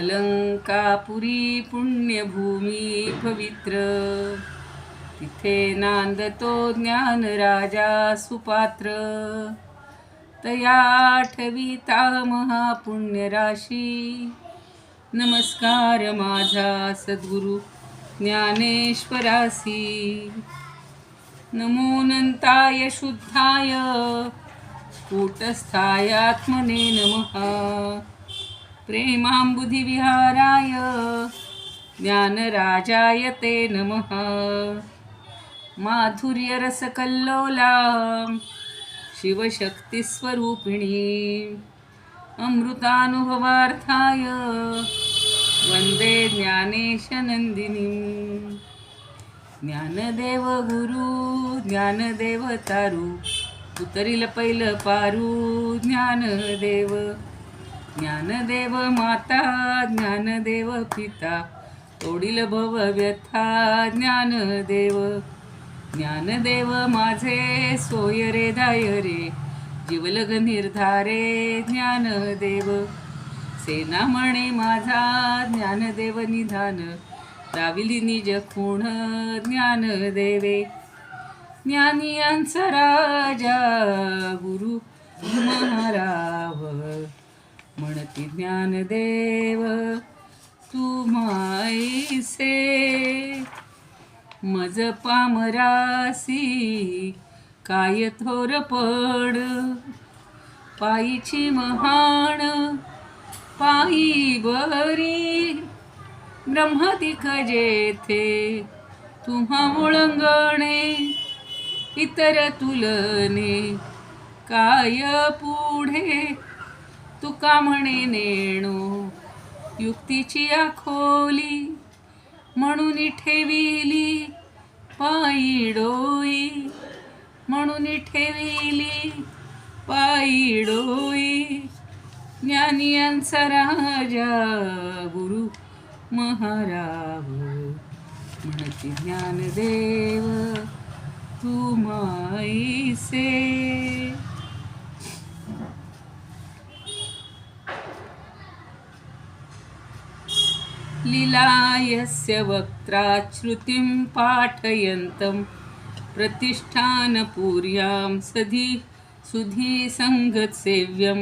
अलंकापुरी पुण्यभूमी पवित्र, तिथे नांदतो ज्ञान राजा सुपात्र. तया ठविता महापुण्यराशी, नमस्कार माझा सद्गुरु ज्ञानेश्वरासी. नमोऽनंताय शुद्धाय कूटस्थाय आत्मने नमः. प्रेमांबुधिविहाराय ज्ञानराजाय ते नमः. माधुर्यरसकल्लोला शिवशक्तिस्वरूपिणी, अमृतानुभवार्थाय वंदे ज्ञानेशनंदिनीं. ज्ञानदेव गुरु ज्ञानदेव तारू, उतरील पहिलं पारू ज्ञानदेव. ज्ञानदेव माता ज्ञानदेव पिता, तोडील भव व्यथा ज्ञानदेव. ज्ञानदेव माझे सोय रे दाय रे, जीवलग निर्धारे ज्ञानदेव. सेना म्हणे माझा ज्ञानदेव निधान, दाविली निज खूण ज्ञानदेवे. ज्ञानियांचा राजा गुरु महाराव, म्हणती ज्ञानदेव तू माईसे. मज पामरासी काय थोर पड, पायीची महाण पायी बरी. ब्रह्मदिख जेथे तुम्हा मुळंगणे, इतर तुलने काय पुढे. तुका म्हणे नेणो युक्तीची आखोली, म्हणून ठेविली पायी डोई. म्हणून ठेविली पायी डोई. ज्ञानियांचा राजा गुरु महाराव, म्हणती ज्ञानदेव तू माईसे. लीलायस्य वक्त्राच्छ्रुतिं पाठयन्तं, प्रतिष्ठानपूर्यां सधी सुधी संगतसेव्यं.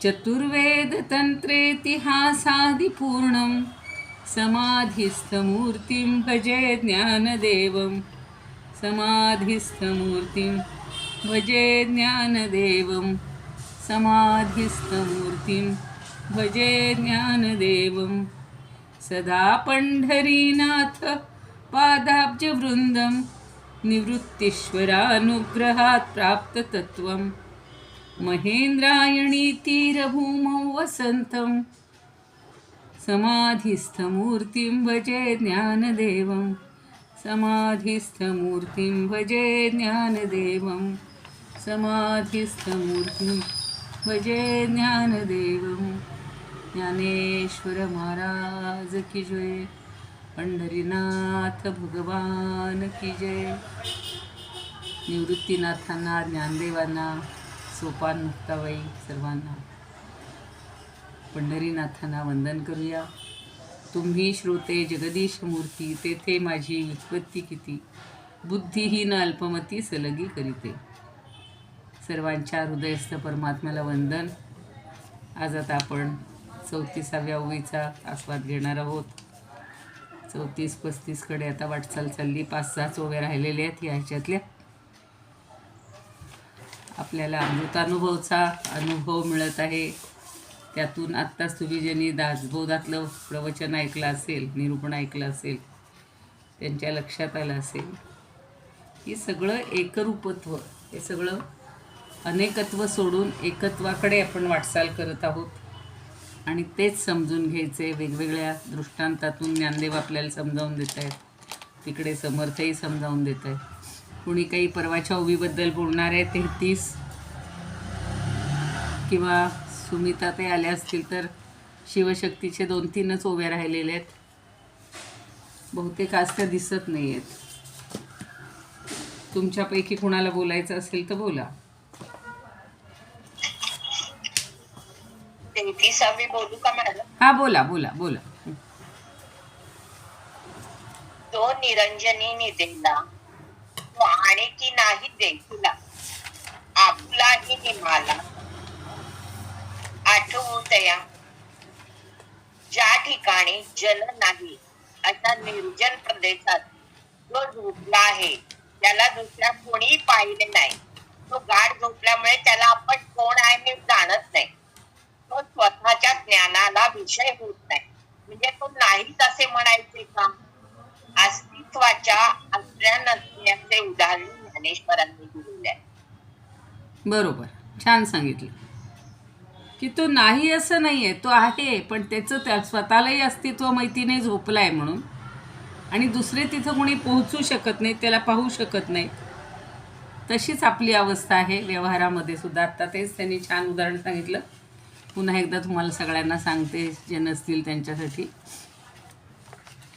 चतुर्वेदतन्त्रेतिहासादिपूर्णं, समाधिस्थमूर्तिं भजे ज्ञानदेवं. समाधिस्थमूर्तिं भजे ज्ञानदेवं. समाधिस्थमूर्तिं भजे ज्ञानदेवं. सदा पंढरीनाथ पादाब्जवृन्दं, निवृत्तीश्वरानुग्रहात् प्राप्ततत्त्वं. महेन्द्रायणी तीरभूमौ वसन्तं, समाधिस्थमूर्तिं भजे ज्ञानदेवं. समाधिस्थमूर्तिं भजे ज्ञानदेवं. समाधिस्थमूर्तिं भजे ज्ञानदेवं. ज्ञानेश्वर महाराज की जय. पंढरीनाथ भगवान की जय. निवृत्तीनाथांना, ज्ञानदेवांना, सोपान मुक्ताबाई सर्वांना पंढरीनाथांना वंदन करूया. तुम्ही श्रोते जगदीश मूर्ती, तेथे माझी वित्पत्ती किती. बुद्धिहीन अल्पमती सलगी करीते. सर्वांच्या हृदयस्थ परमात्म्याला वंदन. आज आता आपण 34व्या ओवीचा आस्वाद घेणार आहोत. 34-35 कडे आता वाटचाल चालली. 5-6 ओव्या राहिलेल्या आहेत. ह्याच्यातल्या आपल्याला अमृतानुभवचा अनुभव मिळत आहे. त्यातून आत्ताच तुम्ही ज्यांनी दासबोधातलं प्रवचन ऐकलं असेल, निरूपण ऐकलं असेल, त्यांच्या लक्षात आलं असेल की सगळं एकरूपत्व, हे सगळं अनेकत्व सोडून एकत्वाकडे आपण वाटचाल करत आहोत. आणि तेच समजून घ्यायचे. वेगवेगळ्या दृष्टांतातून ज्ञानदेव आपल्याला समजावून देत आहेत, तिकडे समर्थही समजावून देत आहेत. कुणी काही परवाच्या ओवीबद्दल बोलणार आहे 33, किंवा सुमिता ते आल्या असतील तर शिवशक्तीचे 2-3च ओव्या राहिलेल्या आहेत. बहुतेक आज त्या दिसत नाही आहेत. तुमच्यापैकी कुणाला बोलायचं असेल तर बोला. 33वी बोलू का मॅडम? हा बोला बोला बोला. तो निरंजनी निदेला, तो आणि की नाही देखीला, आपलाही निमाला आठवू तया. ज्या ठिकाणी जल नाही अशा निर्जन प्रदेशात जो झोपला आहे त्याला दुसऱ्या कोणी पाहिले नाही. तो गाढ झोपल्यामुळे त्याला आपण कोण आहे हे जाणत नाही. तो स्वतःच्या ज्ञानाला विषय होत नाही. म्हणजे तो नाहीच असे म्हणायचे का? अस्तित्वाच्या असल्या नसण्याचे उदाहरण ज्ञानेश्वरांनी दिलेले आहे. बरोबर, छान सांगितलं की तो नाही असं नाही आहे, तो आहे, पण त्याचं स्वतःलाही अस्तित्व माहिती नाही झोपलाय म्हणून, आणि दुसरे तिथं कोणी पोहोचू शकत नाही, त्याला पाहू शकत नाही. तशीच आपली अवस्था आहे व्यवहारामध्ये सुद्धा. आत्ता तेच त्यांनी छान उदाहरण सांगितलं. पुन्हा एकदा तुम्हाला सगळ्यांना सांगते, जे नसतील त्यांच्यासाठी,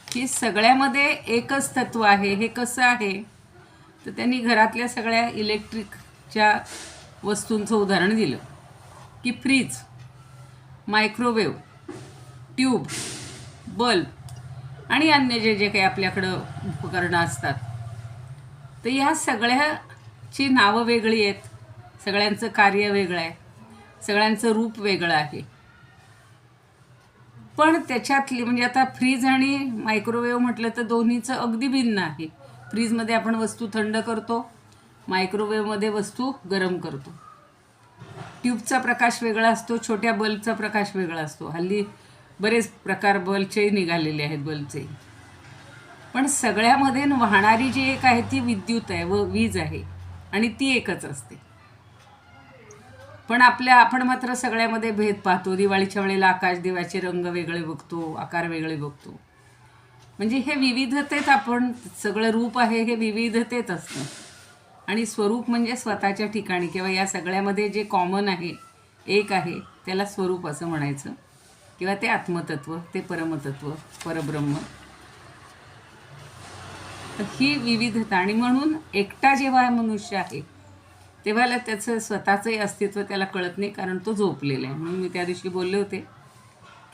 की सगळ्यामध्ये एकच तत्व आहे. हे कसं आहे तर त्यांनी घरातल्या सगळ्या इलेक्ट्रिकच्या वस्तूंचं उदाहरण दिलं की फ्रीज, मायक्रोवेव्ह, ट्यूब, बल्ब आणि अन्य जे जे काही आपल्याकडं उपकरणं असतात, तर ह्या सगळ्याची नावं वेगळी आहेत, सगळ्यांचं कार्य वेगळं आहे, सगळ्यांचं रूप वेगळं आहे. पण त्याच्यातली म्हणजे आता फ्रीज आणि मायक्रोवेव्ह म्हटलं तर दोन्हीचं अगदी भिन्न आहे. फ्रीजमध्ये आपण वस्तू थंड करतो, मायक्रोवेव्हमध्ये वस्तू गरम करतो. ट्यूबचा प्रकाश वेगळा असतो, छोट्या बल्बचा प्रकाश वेगळा असतो. हल्ली बरेच प्रकार बल्बचे निघालेले आहेत, बल्बचे. पण सगळ्यामध्ये वाहणारी जी एक आहे ती विद्युत आहे व वीज आहे, आणि ती एकच असते. पण आपण मात्र सगळ्यामध्ये भेद पाहतो. दिवाळीच्या वेळेला आकाश दिव्याचे रंग वेगळे बघतो, आकार वेगळे बघतो. म्हणजे हे विविधतेत आपण सगळं रूप आहे हे विविधतेत असतं, आणि स्वरूप म्हणजे स्वतःच्या ठिकाणी किंवा या सगळ्यामध्ये जे कॉमन आहे, एक आहे, त्याला स्वरूप असं म्हणायचं, किंवा ते आत्मतत्व, ते परमतत्व, परब्रह्म. तर ही विविधता. आणि म्हणून एकटा जेव्हा मनुष्य आहे तेव्हा त्याचं स्वतःचंही अस्तित्व त्याला कळत नाही, कारण तो झोपलेला आहे. म्हणून मी त्या दिवशी बोलले होते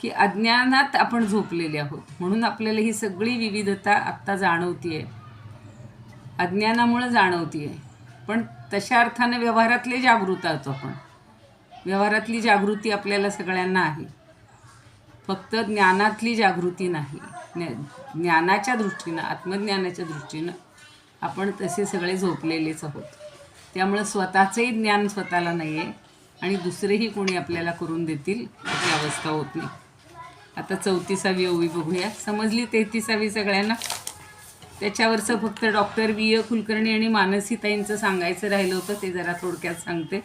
की अज्ञानात आपण झोपलेले आहोत, म्हणून आपल्याला ही सगळी विविधता आत्ता जाणवती आहे, अज्ञानामुळं जाणवती आहे. पण तशा अर्थानं व्यवहारातले जागृत आहोत आपण. व्यवहारातली जागृती आपल्याला सगळ्यांना आहे, फक्त ज्ञानातली जागृती नाही. ज्ञानाच्या दृष्टीनं, आत्मज्ञानाच्या दृष्टीनं आपण तसे सगळे झोपलेलेच आहोत. त्यामुळं स्वतःचंही ज्ञान स्वतःला नाही आहे, आणि दुसरेही कोणी आपल्याला करून देतील अशी अवस्था होत नाही. आता 34वी ओवी बघूया. समजली 33वी सगळ्यांना? त्याच्यावरचं फक्त डॉक्टर वी कुलकर्णी आणि मानसीताईंचं सांगायचं राहिलं होतं, ते जरा थोडक्यात सांगते.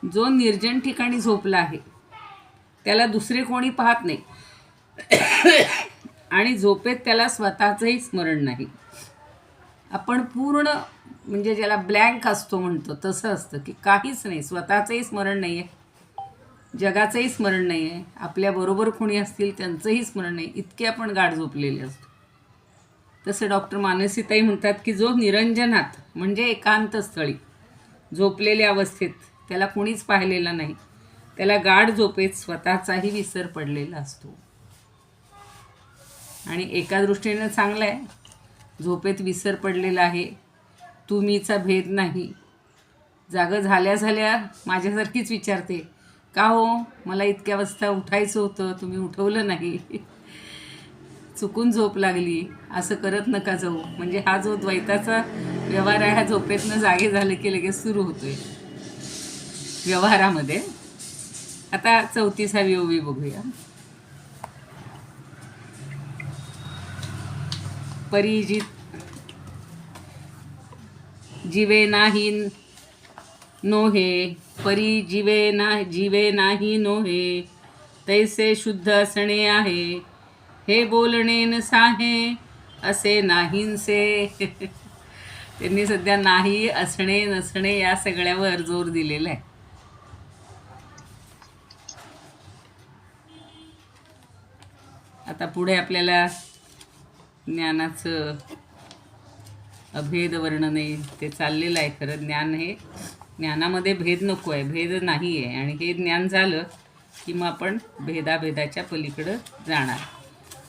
जो निर्जन ठिकाणी झोपला आहे त्याला दुसरे कोणी पाहत नाही, आणि झोपेत त्याला स्वतःचंही स्मरण नाही. आपण पूर्ण म्हणजे ज्याला ब्लँक असतो म्हणतो तसं असतं, की काहीच नाही, स्वतःचंही स्मरण नाही आहे, जगाचंही स्मरण नाही आहे, आपल्याबरोबर कोणी असतील त्यांचंही स्मरण नाही, इतके आपण गाढ झोपलेले असतो. तसं डॉक्टर मानसीताई म्हणतात की जो निरंजनात म्हणजे एकांत स्थळी झोपलेल्या अवस्थेत त्याला कोणीच पाहिलेलं नाही, त्याला गाढ झोपेत स्वतःचाही विसर पडलेला असतो. आणि एका दृष्टीनं चांगलं आहे, झोपेत विसर पडलेला आहे, तुम्हीचा भेद नाही. जागं झाल्या झाल्या माझ्यासारखीच विचारते, का हो मला इतक्या वाजता उठायचं होतं, तुम्ही उठवलं नाही, चुकून झोप लागली, असं करत नका जाऊ. म्हणजे हा जो द्वैताचा व्यवहार आहे हा झोपेतनं जागे झाले की लगेच सुरू होतोय व्यवहारामध्ये. आता 34वी ओवी बघूया. परिजित जीवे नाही नोहे, परी जीवे नाही नोहे, तैसे शुद्ध असणे आहे, हे बोलणे न साहे, असे नाहींसे. त्यांनी सध्या नाही, असणे, नसणे या सगळ्यावर जोर दिलेला आहे. आता पुढे आपल्याला ज्ञानाचं अभेद वर्णने ते चाललेलं आहे. खरं ज्ञान हे, ज्ञानामध्ये भेद नको आहे, भेद नाही आहे. आणि हे ज्ञान झालं की मग आपण भेदाभेदाच्या पलीकडं जाणार.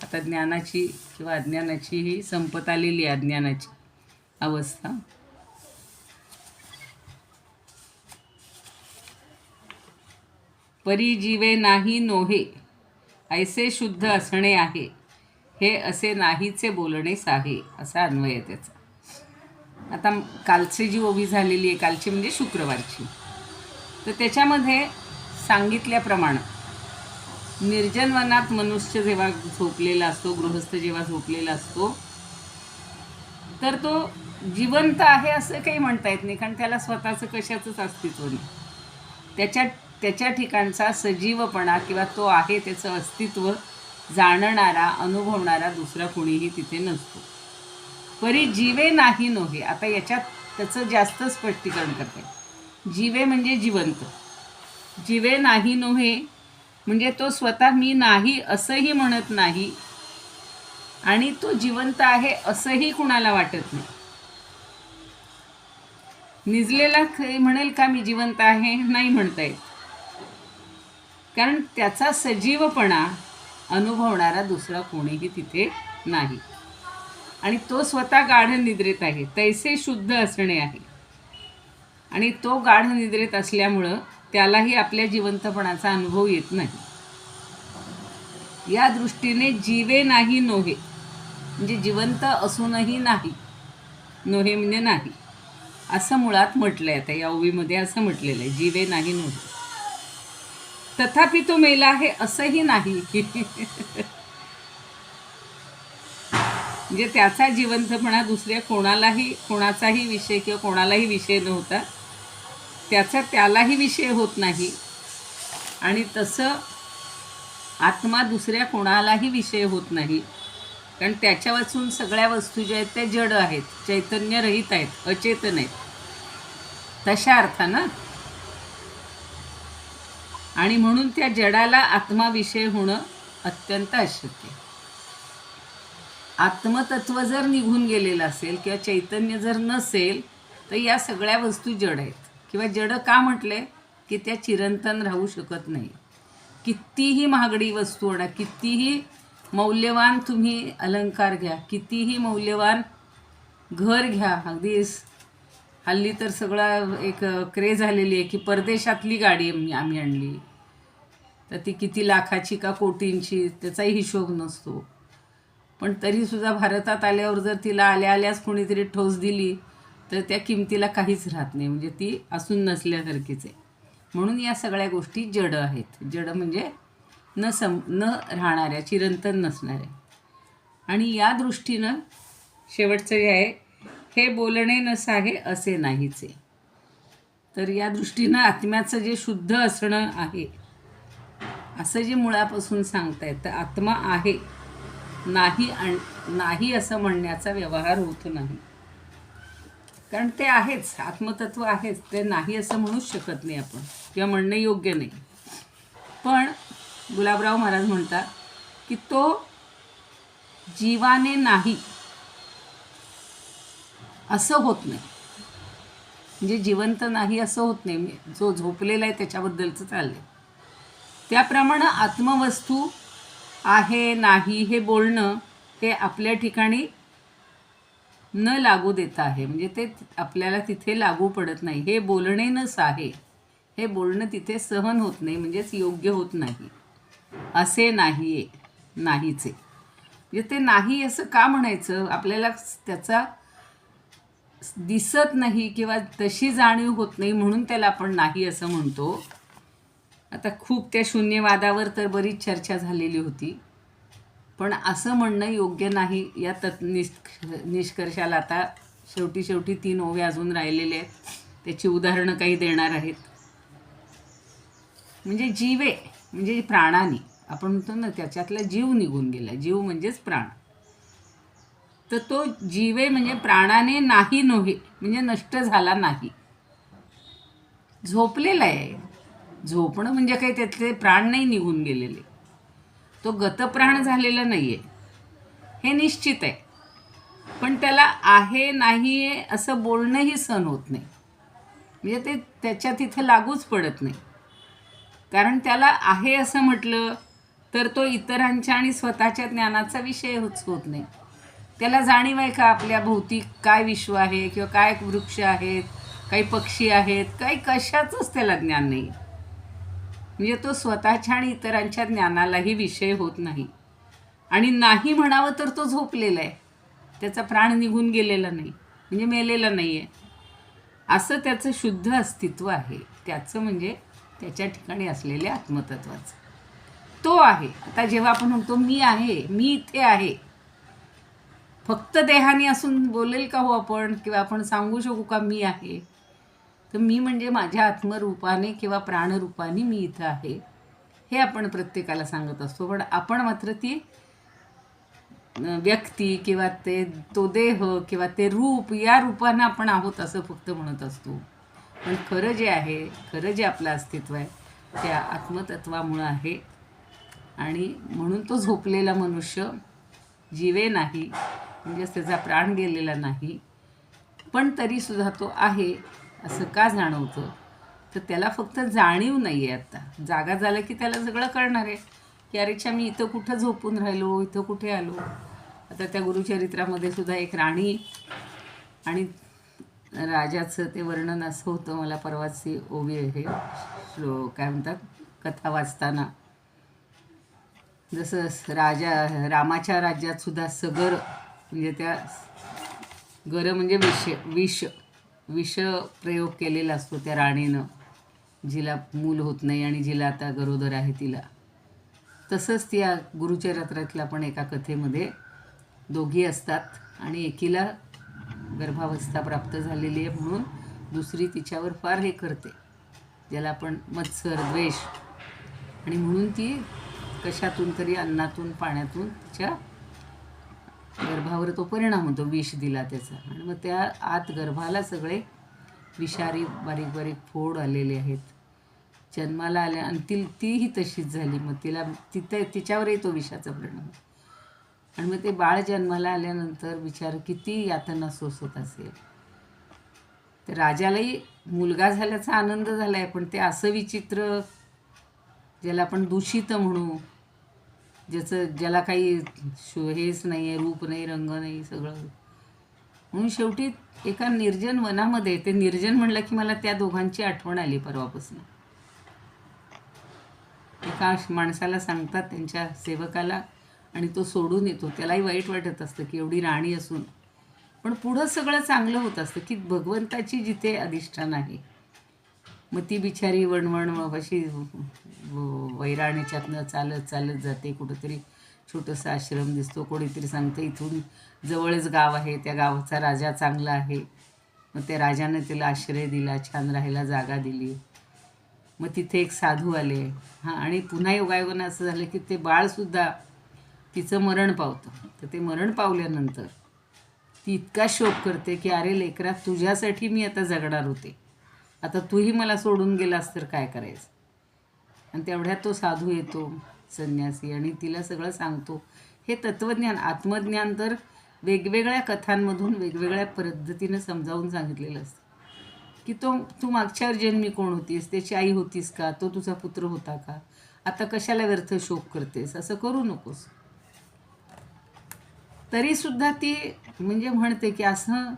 आता ज्ञानाची किंवा अज्ञानाची ही संपत आलेली आहे, अज्ञानाची अवस्था. परी जीवे नाही नोहे ऐसे शुद्ध असणे आहे, हे असे नाहीचे बोलणे साहे, असा अन्वय आहे त्याचा. आता कालची जी ओवी झालेली आहे, कालची म्हणजे शुक्रवारची, तर त्याच्यामध्ये सांगितल्याप्रमाणे निर्जन वनात मनुष्य जेव्हा झोपलेला असतो, गृहस्थ जेव्हा झोपलेला असतो, तर तो जिवंत आहे असं काही म्हणता येत नाही, कारण त्याला स्वतःचं कशाचंच अस्तित्व नाही. त्याच्या ठिकाणचा सजीवपणा किंवा तो आहे त्याचं अस्तित्व जाणणारा, अनुभवणारा दुसरा कोणीही तिथे नसतो. परी जीवे नाही नोहे. आता याच्यात त्याचं जास्त स्पष्टीकरण करते. जीवे म्हणजे जिवंत, जीवे नाही नोहे म्हणजे तो स्वतः मी नाही असंही म्हणत नाही आणि तो जिवंत आहे असंही कुणाला वाटत नाही. निजलेला म्हणेल का मी जिवंत आहे? नाही म्हणता येत, कारण त्याचा सजीवपणा अनुभवणारा दुसरा कोणीही तिथे नाही आणि तो स्वतः गाढ निद्रेत आहे, तैसे शुद्ध असणे आहे. आणि तो गाढ निद्रेत असल्यामुळं त्यालाही आपल्या जिवंतपणाचा अनुभव येत नाही. या दृष्टीने जीवे नाही नोहे म्हणजे जिवंत असूनही नाही, नोहे म्हणजे नाही असं मुळात म्हटलं आहे. आता या ओवीमध्ये असं म्हटलेलं आहे, जीवे नाही नोहे. तथापि तो मेला आहे असंही नाही म्हणजे त्याचा जिवंतपणा दुसऱ्या कोणाचाही विषय किंवा कोणालाही विषय नव्हता, त्यालाही विषय होत नाही. आणि तसं आत्मा दुसऱ्या कोणालाही विषय होत नाही, कारण त्याच्या वाचून सगळ्या वस्तू ज्या आहेत त्या जड आहेत, चैतन्यरहित आहेत, अचेतन आहेत, तशा अर्थानं. आणि म्हणून त्या जडाला आत्मा विषय होणं अत्यंत अशक्य. आत्मतत्व जर निघून गेलेलं असेल किंवा चैतन्य जर नसेल तर या सगळ्या वस्तू जड आहेत. किंवा जड का म्हटले की त्या चिरंतन राहू शकत नाही. कितीही महागडी वस्तू आणा, कितीही मौल्यवान तुम्ही अलंकार घ्या, कितीही मौल्यवान घर घ्या, अगदी हल्ली तर सगळं एक क्रेज झालेली आहे की परदेशातली गाडी आम्ही आणली, तर ती किती लाखाची का कोटींची त्याचाही हिशोब नसतो. पण तरीसुद्धा भारतात आल्यावर जर तिला आल्याच कोणीतरी ठोस दिली तर त्या किमतीला काहीच राहत नाही, म्हणजे ती असून नसल्यासारखीच आहे. म्हणून या सगळ्या गोष्टी जड आहेत. जड म्हणजे न राहणाऱ्या, चिरंतन नसणाऱ्या. आणि या दृष्टीनं शेवटचं जे आहे, हे बोलणे नसाहे असे नाहीचे. तर या दृष्टीनं आत्म्याचं जे शुद्ध असणं आहे असं जे मुळापासून सांगतायत, तर आत्मा आहे नाही असं म्हणण्याचा व्यवहार होत नाही, कारण ते आहेच, आत्मतत्व आहेच, ते नाही असं म्हणूच शकत नाही आपण, किंवा म्हणणं योग्य नाही. पण गुलाबराव महाराज म्हणतात की तो जीवाने नाही असं होत नाही, म्हणजे जिवंत नाही असं होत नाही. जो झोपलेला आहे त्याच्याबद्दलचं चाललंय. त्याप्रमाणे आत्मवस्तू आहे नाही हे बोलणं हे आपल्या ठिकाणी न लागू देता आहे, म्हणजे ते आपल्याला तिथे लागू पडत नाही. हे बोलणे नसाहे, हे बोलणं तिथे सहन होत नाही, म्हणजेच योग्य होत नाही. असे नाहीये, नाहीचे, म्हणजे ते नाही असं का म्हणायचं? आपल्याला त्याचा दिसत नाही किंवा तशी जाणीव होत नाही म्हणून त्याला आपण नाही असं म्हणतो. आता खूप त्या शून्यवादावर तर बरीच चर्चा झालेली होती, पण असं म्हणणं योग्य नाही. या निष्कर्षाला आता शेवटी 3 ओव्या अजून राहिलेले आहेत, त्याची उदाहरणं काही देणार आहेत. म्हणजे जीवे म्हणजे प्राणाने, आपण म्हणतो ना त्याच्यातला जीव निघून गेला, जीव म्हणजेच प्राण. तर तो जीवे म्हणजे प्राणाने नाही नव्हे, म्हणजे नष्ट झाला नाही, झोपलेला आहे. झोपणं म्हणजे काही त्यातले प्राण नाही निघून गेलेले, तो गतप्राण झालेला नाही आहे, हे निश्चित आहे. पण त्याला आहे नाही आहे असं बोलणंही सहन होत नाही, म्हणजे ते त्याच्या तिथे लागूच पडत नाही. कारण त्याला आहे असं म्हटलं तर तो इतरांच्या आणि स्वतःच्या ज्ञानाचा विषयच होत नाही. त्याला जाणीव आहे का आपल्या भोवती काय विश्व आहे किंवा काय वृक्ष आहेत, काही पक्षी आहेत, काही कशाचंच त्याला ज्ञान नाही. म्हणजे तो स्वतःच्या आणि इतरांच्या ज्ञानालाही विषय होत नाही. आणि नाही म्हणावं तर तो झोपलेला आहे, त्याचा प्राण निघून गेलेला नाही, म्हणजे मेलेला नाही आहे. असं त्याचं शुद्ध अस्तित्व आहे. त्याचं म्हणजे त्याच्या ठिकाणी असलेले आत्मतत्वाचं तो आहे. आता जेव्हा आपण म्हणतो मी आहे, मी इथे आहे, फक्त देहाने असून बोलेल का हो आपण, किंवा आपण सांगू शकू का मी आहे? तर मी म्हणजे माझ्या आत्मरूपाने किंवा प्राणरूपाने मी इथं आहे, हे आपण प्रत्येकाला सांगत असतो. पण आपण मात्र ती व्यक्ती किंवा तो देह किंवा ते रूप, या रूपानं आपण आहोत असं फक्त म्हणत असतो. पण खरं जे आहे, खरं जे आपलं अस्तित्व आहे, त्या आत्मतत्वामुळं आहे. आणि म्हणून तो झोपलेला मनुष्य जीवे नाही, म्हणजेच त्याचा प्राण गेलेला नाही, पण तरीसुद्धा तो आहे असं का जाणवतं? तर त्याला फक्त जाणीव नाही आहे. आत्ता जागा झालं की त्याला सगळं कळणार आहे की अरेच्छा मी इथं कुठं झोपून राहिलो, इथं कुठे आलो. आता त्या गुरुचरित्रामध्ये सुद्धा एक राणी आणि राजाचं ते वर्णन असं होतं. मला परवाची ओवी आहे, काय म्हणतात, कथा वाचताना, जसं रामाच्या राज्यात सुद्धा सगर, म्हणजे त्या गर म्हणजे विष प्रयोग केलेला असतो त्या राणीनं, जिला मूल होत नाही आणि जिला आता गरोदर आहे तिला. तसंच त्या गुरुचरित्रातल्या पण एका कथेमध्ये दोघी असतात आणि एकीला गर्भावस्था प्राप्त झालेली आहे म्हणून दुसरी तिच्यावर फार हे करते, ज्याला आपण मत्सर, द्वेष, आणि म्हणून ती कशातून तरी अन्नातून पाण्यातून तिच्या गर्भावर तो परिणाम होतो, विष दिला त्याचा. आणि मग त्या आत गर्भाला सगळे विषारी बारीक बारीक फोड आलेले आहेत. जन्माला आल्या आणि तीही तशीच झाली. मग तिच्यावरही तो विषाचा परिणाम. आणि मग ते बाळ जन्माला आल्यानंतर विचार किती यातना सोसत असेल. तर राजालाही मुलगा झाल्याचा आनंद झाला आहे, पण ते असं विचित्र, ज्याला आपण दूषित म्हणू, ज्याला काही हेच नाही आहे, रूप नाही, रंग नाही, सगळं. म्हणून शेवटी एका निर्जन वनामध्ये, ते निर्जन म्हणलं की मला त्या दोघांची आठवण आली परवापासून. एका माणसाला सांगतात त्यांच्या सेवकाला, आणि तो सोडून येतो. त्यालाही वाईट वाटत असतं की एवढी राणी असून, पण पुढं सगळं चांगलं होत असतं की भगवंताची जिथे अधिष्ठान आहे. मग ती बिचारी वणवण अशी वैराणीच्यातनं चालत चालत जाते. कुठंतरी छोटंसं आश्रम दिसतो, कोणीतरी सांगतं इथून जवळच गाव आहे, त्या गावाचा राजा चांगला आहे. मग त्या राजाने तिला आश्रय दिला, छान राहायला जागा दिली. मग तिथे एक साधू आले. आणि पुन्हा योगायोगानं असं झालं की ते बाळसुद्धा तिचं मरण पावतं. तर ते मरण पावल्यानंतर ती इतका शोक करते की अरे लेकरा, तुझ्यासाठी मी आता जगणार होते, आता तूही मला सोडून गेलास तर काय करायचं. आणि तेवढ्यात तो साधू येतो, संन्यासी, आणि तिला सगळं सांगतो. हे तत्त्वज्ञान, आत्मज्ञान तर वेगवेगळ्या कथांमधून वेगवेगळ्या पद्धतीनं समजावून सांगितलेलं असतं की तू मागच्या जन्मी कोण होतीस, त्याची आई होतीस का, तो तुझा पुत्र होता का, आता कशाला व्यर्थ शोक करतेस, असं करू नकोस. तरीसुद्धा ती म्हणजे म्हणते की असं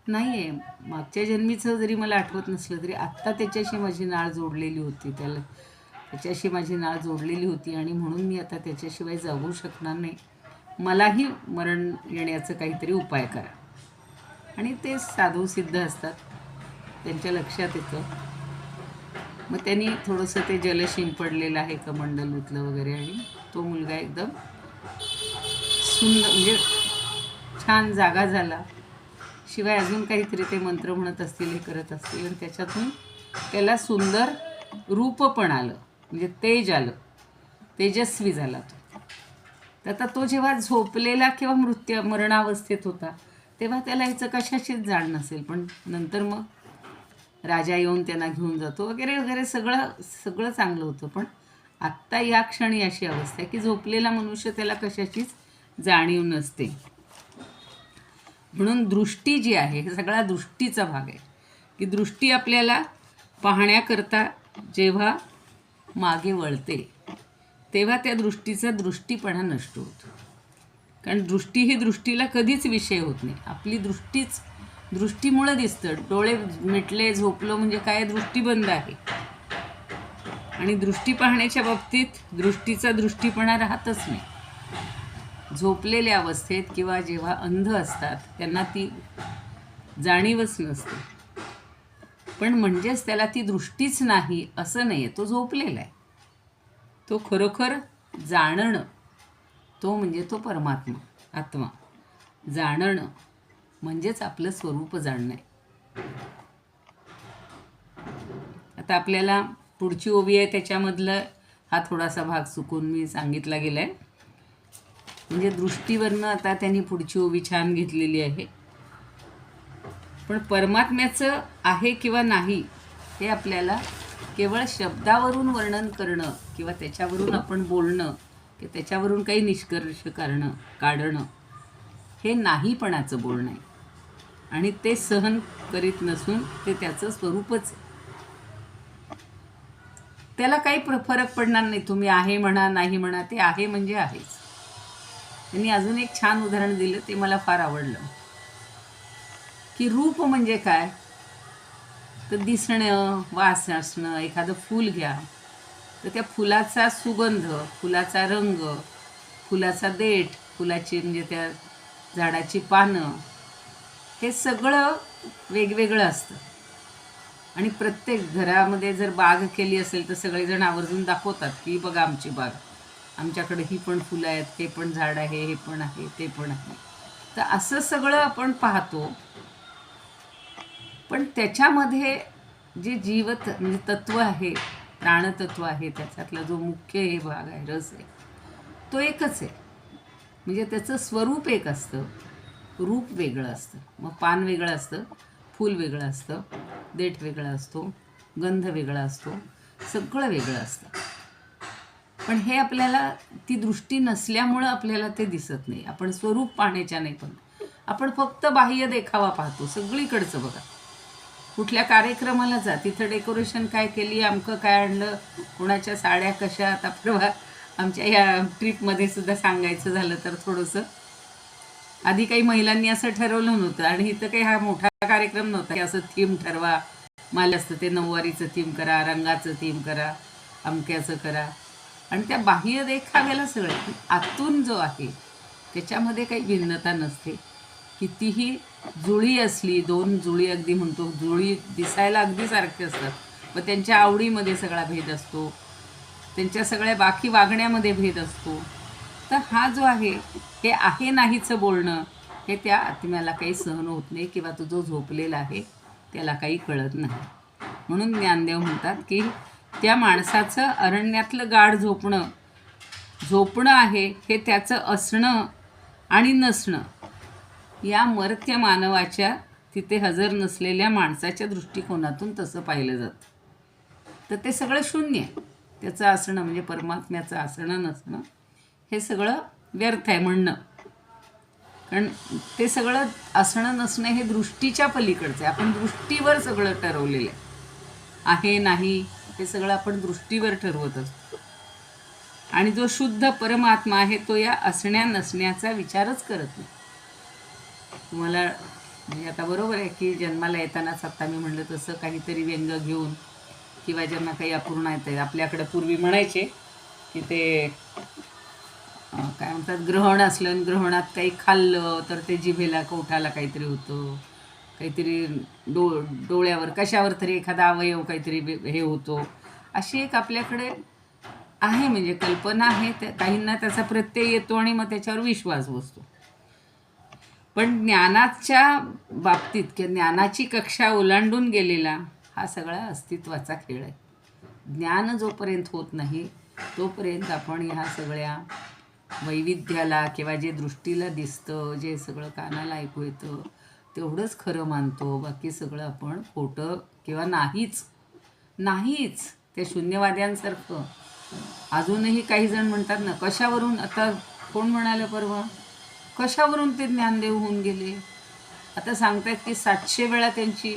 नाही आहे, मागच्या जन्मीचं जरी मला आठवत नसलं तरी आत्ता त्याच्याशी माझी नाळ जोडलेली होती, त्याच्याशी माझी नाळ जोडलेली होती, आणि म्हणून मी आता त्याच्याशिवाय जगू शकणार नाही. मलाही मरण येण्याचं काहीतरी उपाय करा. आणि ते साधू सिद्ध असतात, त्यांच्या लक्षात येतं. मग त्यांनी थोडंसं ते जल शिंपडलेलं आहे कमंडल उतलं वगैरे, आणि तो मुलगा एकदम सुंदर, म्हणजे छान जागा झाला. शिवाय अजून काहीतरी ते मंत्र म्हणत असतील, हे करत असतील, आणि त्याच्यातून त्याला सुंदर रूप पण आलं, म्हणजे तेज आलं, तेजस्वी झाला तो. तर आता तो जेव्हा झोपलेला किंवा मरणावस्थेत होता तेव्हा त्याला ह्याचं कशाशीच जाण नसेल, पण नंतर मग राजा येऊन त्यांना घेऊन जातो वगैरे वगैरे, सगळं चांगलं होतं. पण आत्ता या क्षणी अशी अवस्था आहे की झोपलेला मनुष्य, त्याला कशाचीच जाणीव नसते. म्हणून दृष्टी जी आहे, हे सगळा दृष्टीचा भाग आहे की दृष्टी आपल्याला पाहण्याकरता जेव्हा मागे वळते तेव्हा त्या दृष्टीचा दृष्टीपणा नष्ट होतो. कारण दृष्टी ही दृष्टीला कधीच विषय होत नाही. आपली दृष्टीमुळं दिसतं. डोळे मिटले झोपलो म्हणजे काय, दृष्टी बंद आहे. आणि दृष्टी पाहण्याच्या बाबतीत दृष्टीचा दृष्टीपणा राहतच नाही. झोपलेल्या अवस्थेत किंवा जेव्हा अंध असतात त्यांना ती जाणीवच नसते. पण म्हणजेच त्याला ती दृष्टीच नाही असं नाही आहे, तो झोपलेला आहे. तो खरोखर जाणणं, तो म्हणजे तो परमात्मा, आत्मा. जाणणं म्हणजेच आपलं स्वरूप जाणणं आहे. आता आपल्याला पुढची ओवी आहे त्याच्यामधलं हा थोडासा भाग चुकून मी सांगितला गेला आहे. म्हणजे दृष्टीवरनं आता त्यांनी पुढची ओवी छान घेतलेली आहे. पण परमात्म्याचं आहे किंवा नाही हे आपल्याला केवळ शब्दावरून वर्णन करणं किंवा त्याच्यावरून आपण बोलणं की त्याच्यावरून काही निष्कर्ष काढणं हे नाहीपणाचं बोलणं आहे. आणि ते सहन करीत नसून ते त्याचं स्वरूपच आहे. त्याला काही फरक पडणार नाही. तुम्ही आहे म्हणा नाही म्हणा, ते आहे म्हणजे आहेच. त्यांनी अजून एक छान उदाहरण दिलं, ते मला फार आवडलं. की रूप म्हणजे काय, तर दिसणं, वास असणं. एखादं फूल घ्या तर त्या फुलाचा सुगंध, फुलाचा रंग, फुलाचा देठ, फुलाची म्हणजे त्या झाडाची पानं, हे सगळं वेगवेगळं असतं. आणि प्रत्येक घरामध्ये जर बाग केली असेल तर सगळेजण आवर्जून दाखवतात की बघा आमची बाग, आमच्याकडे ही पण फुलं आहेत, हे पण झाड आहे, हे पण आहे, ते पण आहे. तर असं सगळं आपण पाहतो. पण त्याच्यामध्ये जे जीवत म्हणजे तत्व आहे, प्राणतत्व आहे, त्याच्यातला जो मुख्य हे भाग आहे, रस आहे, तो एकच आहे. म्हणजे त्याचं स्वरूप एक असतं, रूप वेगळं असतं. मग पान वेगळं असतं, फूल वेगळं असतं, देठ वेगळा असतो, गंध वेगळा असतो, सगळं वेगळं असतं. पण हे आपल्याला ती दृष्टी नसल्यामुळं आपल्याला ते दिसत नाही. आपण स्वरूप पाहण्याच्या नाही, पण आपण फक्त बाह्य देखावा पाहतो सगळीकडचं. बघा, कुठल्या कार्यक्रमाला जा, तिथं डेकोरेशन काय केली, अमकं काय आणलं, कोणाच्या साड्या कशा. आता परवा आमच्या या ट्रिपमध्ये सुद्धा सांगायचं झालं तर थोडंसं, आधी काही महिलांनी असं ठरवलं नव्हतं आणि इथं काही हा मोठा कार्यक्रम नव्हता की असं थीम ठरवा. मला असतं ते नऊवारीचं थीम करा, रंगाचं थीम करा, अमक्याचं करा. आणि त्या बाह्य देखाव्याला सगळं, आतून जो आहे त्याच्यामध्ये काही भिन्नता नसते. कितीही जुळी असली, दोन जुळी अगदी म्हणतो, जुळी दिसायला अगदी सारखे असतात, पण त्यांच्या आवडीमध्ये सगळा भेद असतो, त्यांच्या सगळ्या बाकी वागण्यामध्ये भेद असतो. तर हा जो आहे, हे आहे नाहीचं बोलणं, हे त्या आत्म्याला काही सहन होत नाही किंवा तो जो झोपलेला आहे त्याला काही कळत नाही. म्हणून ज्ञानदेव म्हणतात की त्या माणसाचं अरण्यातलं गाढ झोपणं आहे हे त्याचं असणं आणि नसणं या मर्त्य मानवाच्या तिथे हजर नसलेल्या माणसाच्या दृष्टिकोनातून तसं पाहिलं जातं. तर ते सगळं शून्य आहे. त्याचं असणं म्हणजे परमात्म्याचं असणं नसणं हे सगळं व्यर्थ आहे म्हणणं. कारण ते सगळं असणं नसणं हे दृष्टीच्या पलीकडचं आहे. आपण दृष्टीवर सगळं ठरवलेलं आहे नाही हे सगळं आपण दृष्टीवर ठरवत असतो. आणि जो शुद्ध परमात्मा आहे तो या असण्या नसण्याचा विचारच करत नाही. तुम्हाला म्हणजे आता बरोबर आहे की जन्माला येतानाच आत्ता मी म्हणलं तसं काहीतरी व्यंग घेऊन किंवा ज्यांना काही अपूर्ण येतं, आपल्याकडे पूर्वी म्हणायचे की ते काय म्हणतात, ग्रहण असलं आणि ग्रहणात काही खाल्लं तर ते जिभेला कवठाला काहीतरी होतं, काहीतरी डोळ्यावर कशावर तरी एखादा अवयव काहीतरी हे होतो. अशी एक आपल्याकडे आहे, म्हणजे कल्पना आहे. काहींना त्याचा प्रत्यय येतो आणि मग त्याच्यावर विश्वास बसतो. पण ज्ञानाच्या बाबतीत किंवा ज्ञानाची कक्षा ओलांडून गेलेला हा सगळा अस्तित्वाचा खेळ आहे. ज्ञान जोपर्यंत होत नाही तोपर्यंत आपण ह्या सगळ्या वैविध्याला किंवा जे दृष्टीला दिसतं, जे सगळं कानाला ऐकू येतं तेवढंच खरं मानतो. बाकी सगळं आपण खोटं किंवा नाहीच ते शून्यवाद्यांसारखं. अजूनही काही जण म्हणतात ना, कशावरून, आता कोण म्हणालं परवा, कशावरून ते ज्ञानदेव होऊन गेले. आता सांगतायत की 700 वेळा त्यांची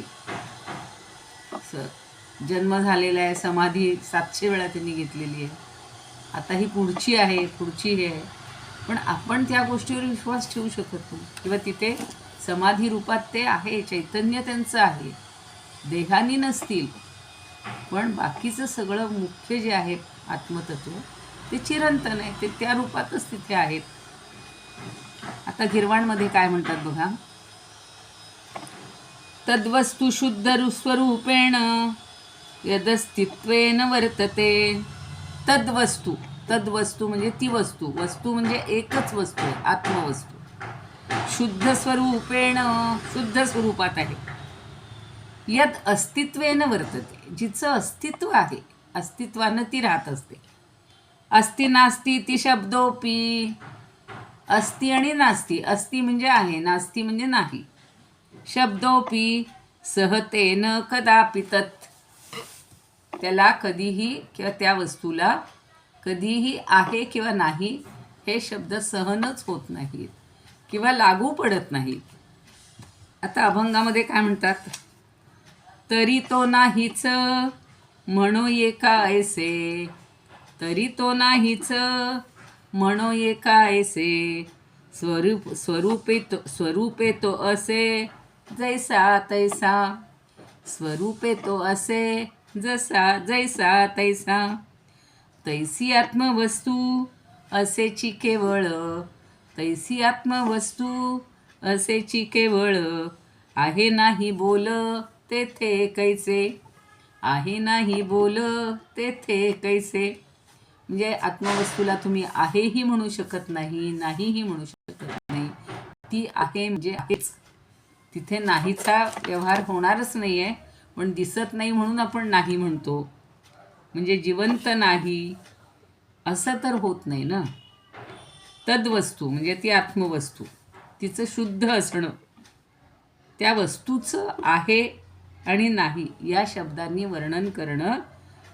जन्म झालेला आहे, समाधी 700 वेळा त्यांनी घेतलेली आहे, आता ही पुढची आहे, पुढची हे आहे. पण आपण त्या गोष्टीवर विश्वास ठेवू शकत नाही. किंवा तिथे समाधी रूपात ते आहे, चैतन्य त्यांचं आहे, देहानी नसतील, पण बाकीचं सगळं मुख्य जे आहे आत्मतत्व ते चिरंतन आहे, ते त्या रूपातच तिथे आहेत. आता गिरवाणमध्ये काय म्हणतात बघा, तद्वस्तु शुद्ध स्वरूपेण यदस्तित्वेन वर्तते. तद्वस्तू, तद्वस्तू म्हणजे ती वस्तू, वस्तू म्हणजे एकच वस्तू आहे, आत्मवस्तू. शुद्ध स्वरूपेण, शुद्ध स्वरूपात आहे. यद अस्तित्वेन वर्तते, जिचं अस्तित्व आहे, अस्तित्वानं ती राहत असते. अस्ति नास्ती ती शब्दोपी, अस्ति आणि नास्ती, अस्ति म्हणजे आहे, नास्ती म्हणजे नाही. शब्दोपी सहतेन कदापि तत्, त्याला कधीही किंवा त्या वस्तूला कधीही आहे किंवा नाही हे शब्द सहनच होत नाहीत किंवा लागू पडत नाहीत. आता अभंगामध्ये काय म्हणतात, तरी तो नाहीच म्हणो एका ऐसे, तरी तो नाहीच म्हणो एका ऐसे, स्वरूपे तो असे जैसा तैसा, स्वरूपे तो असे जैसा तैसा. तैसी आत्मवस्तू असेची केवळ, तैसी आत्मवस्तू असेची केवळ. आहे नाही बोल तेथे कैसे, आहे नाही बोल तेथे कैसे. म्हणजे आत्मवस्तूला तुम्ही आहेही म्हणू शकत नाही, नाहीही म्हणू शकत नाही. ती आहे म्हणजे आहेच, तिथे नाहीचा व्यवहार होणारच नाही आहे. पण दिसत नाही म्हणून आपण नाही म्हणतो, म्हणजे जिवंत नाही असं तर होत नाही ना. तद्वस्तू म्हणजे ती आत्मवस्तू, तिचं शुद्ध असणं, त्या वस्तूचं आहे आणि नाही या शब्दांनी वर्णन करणं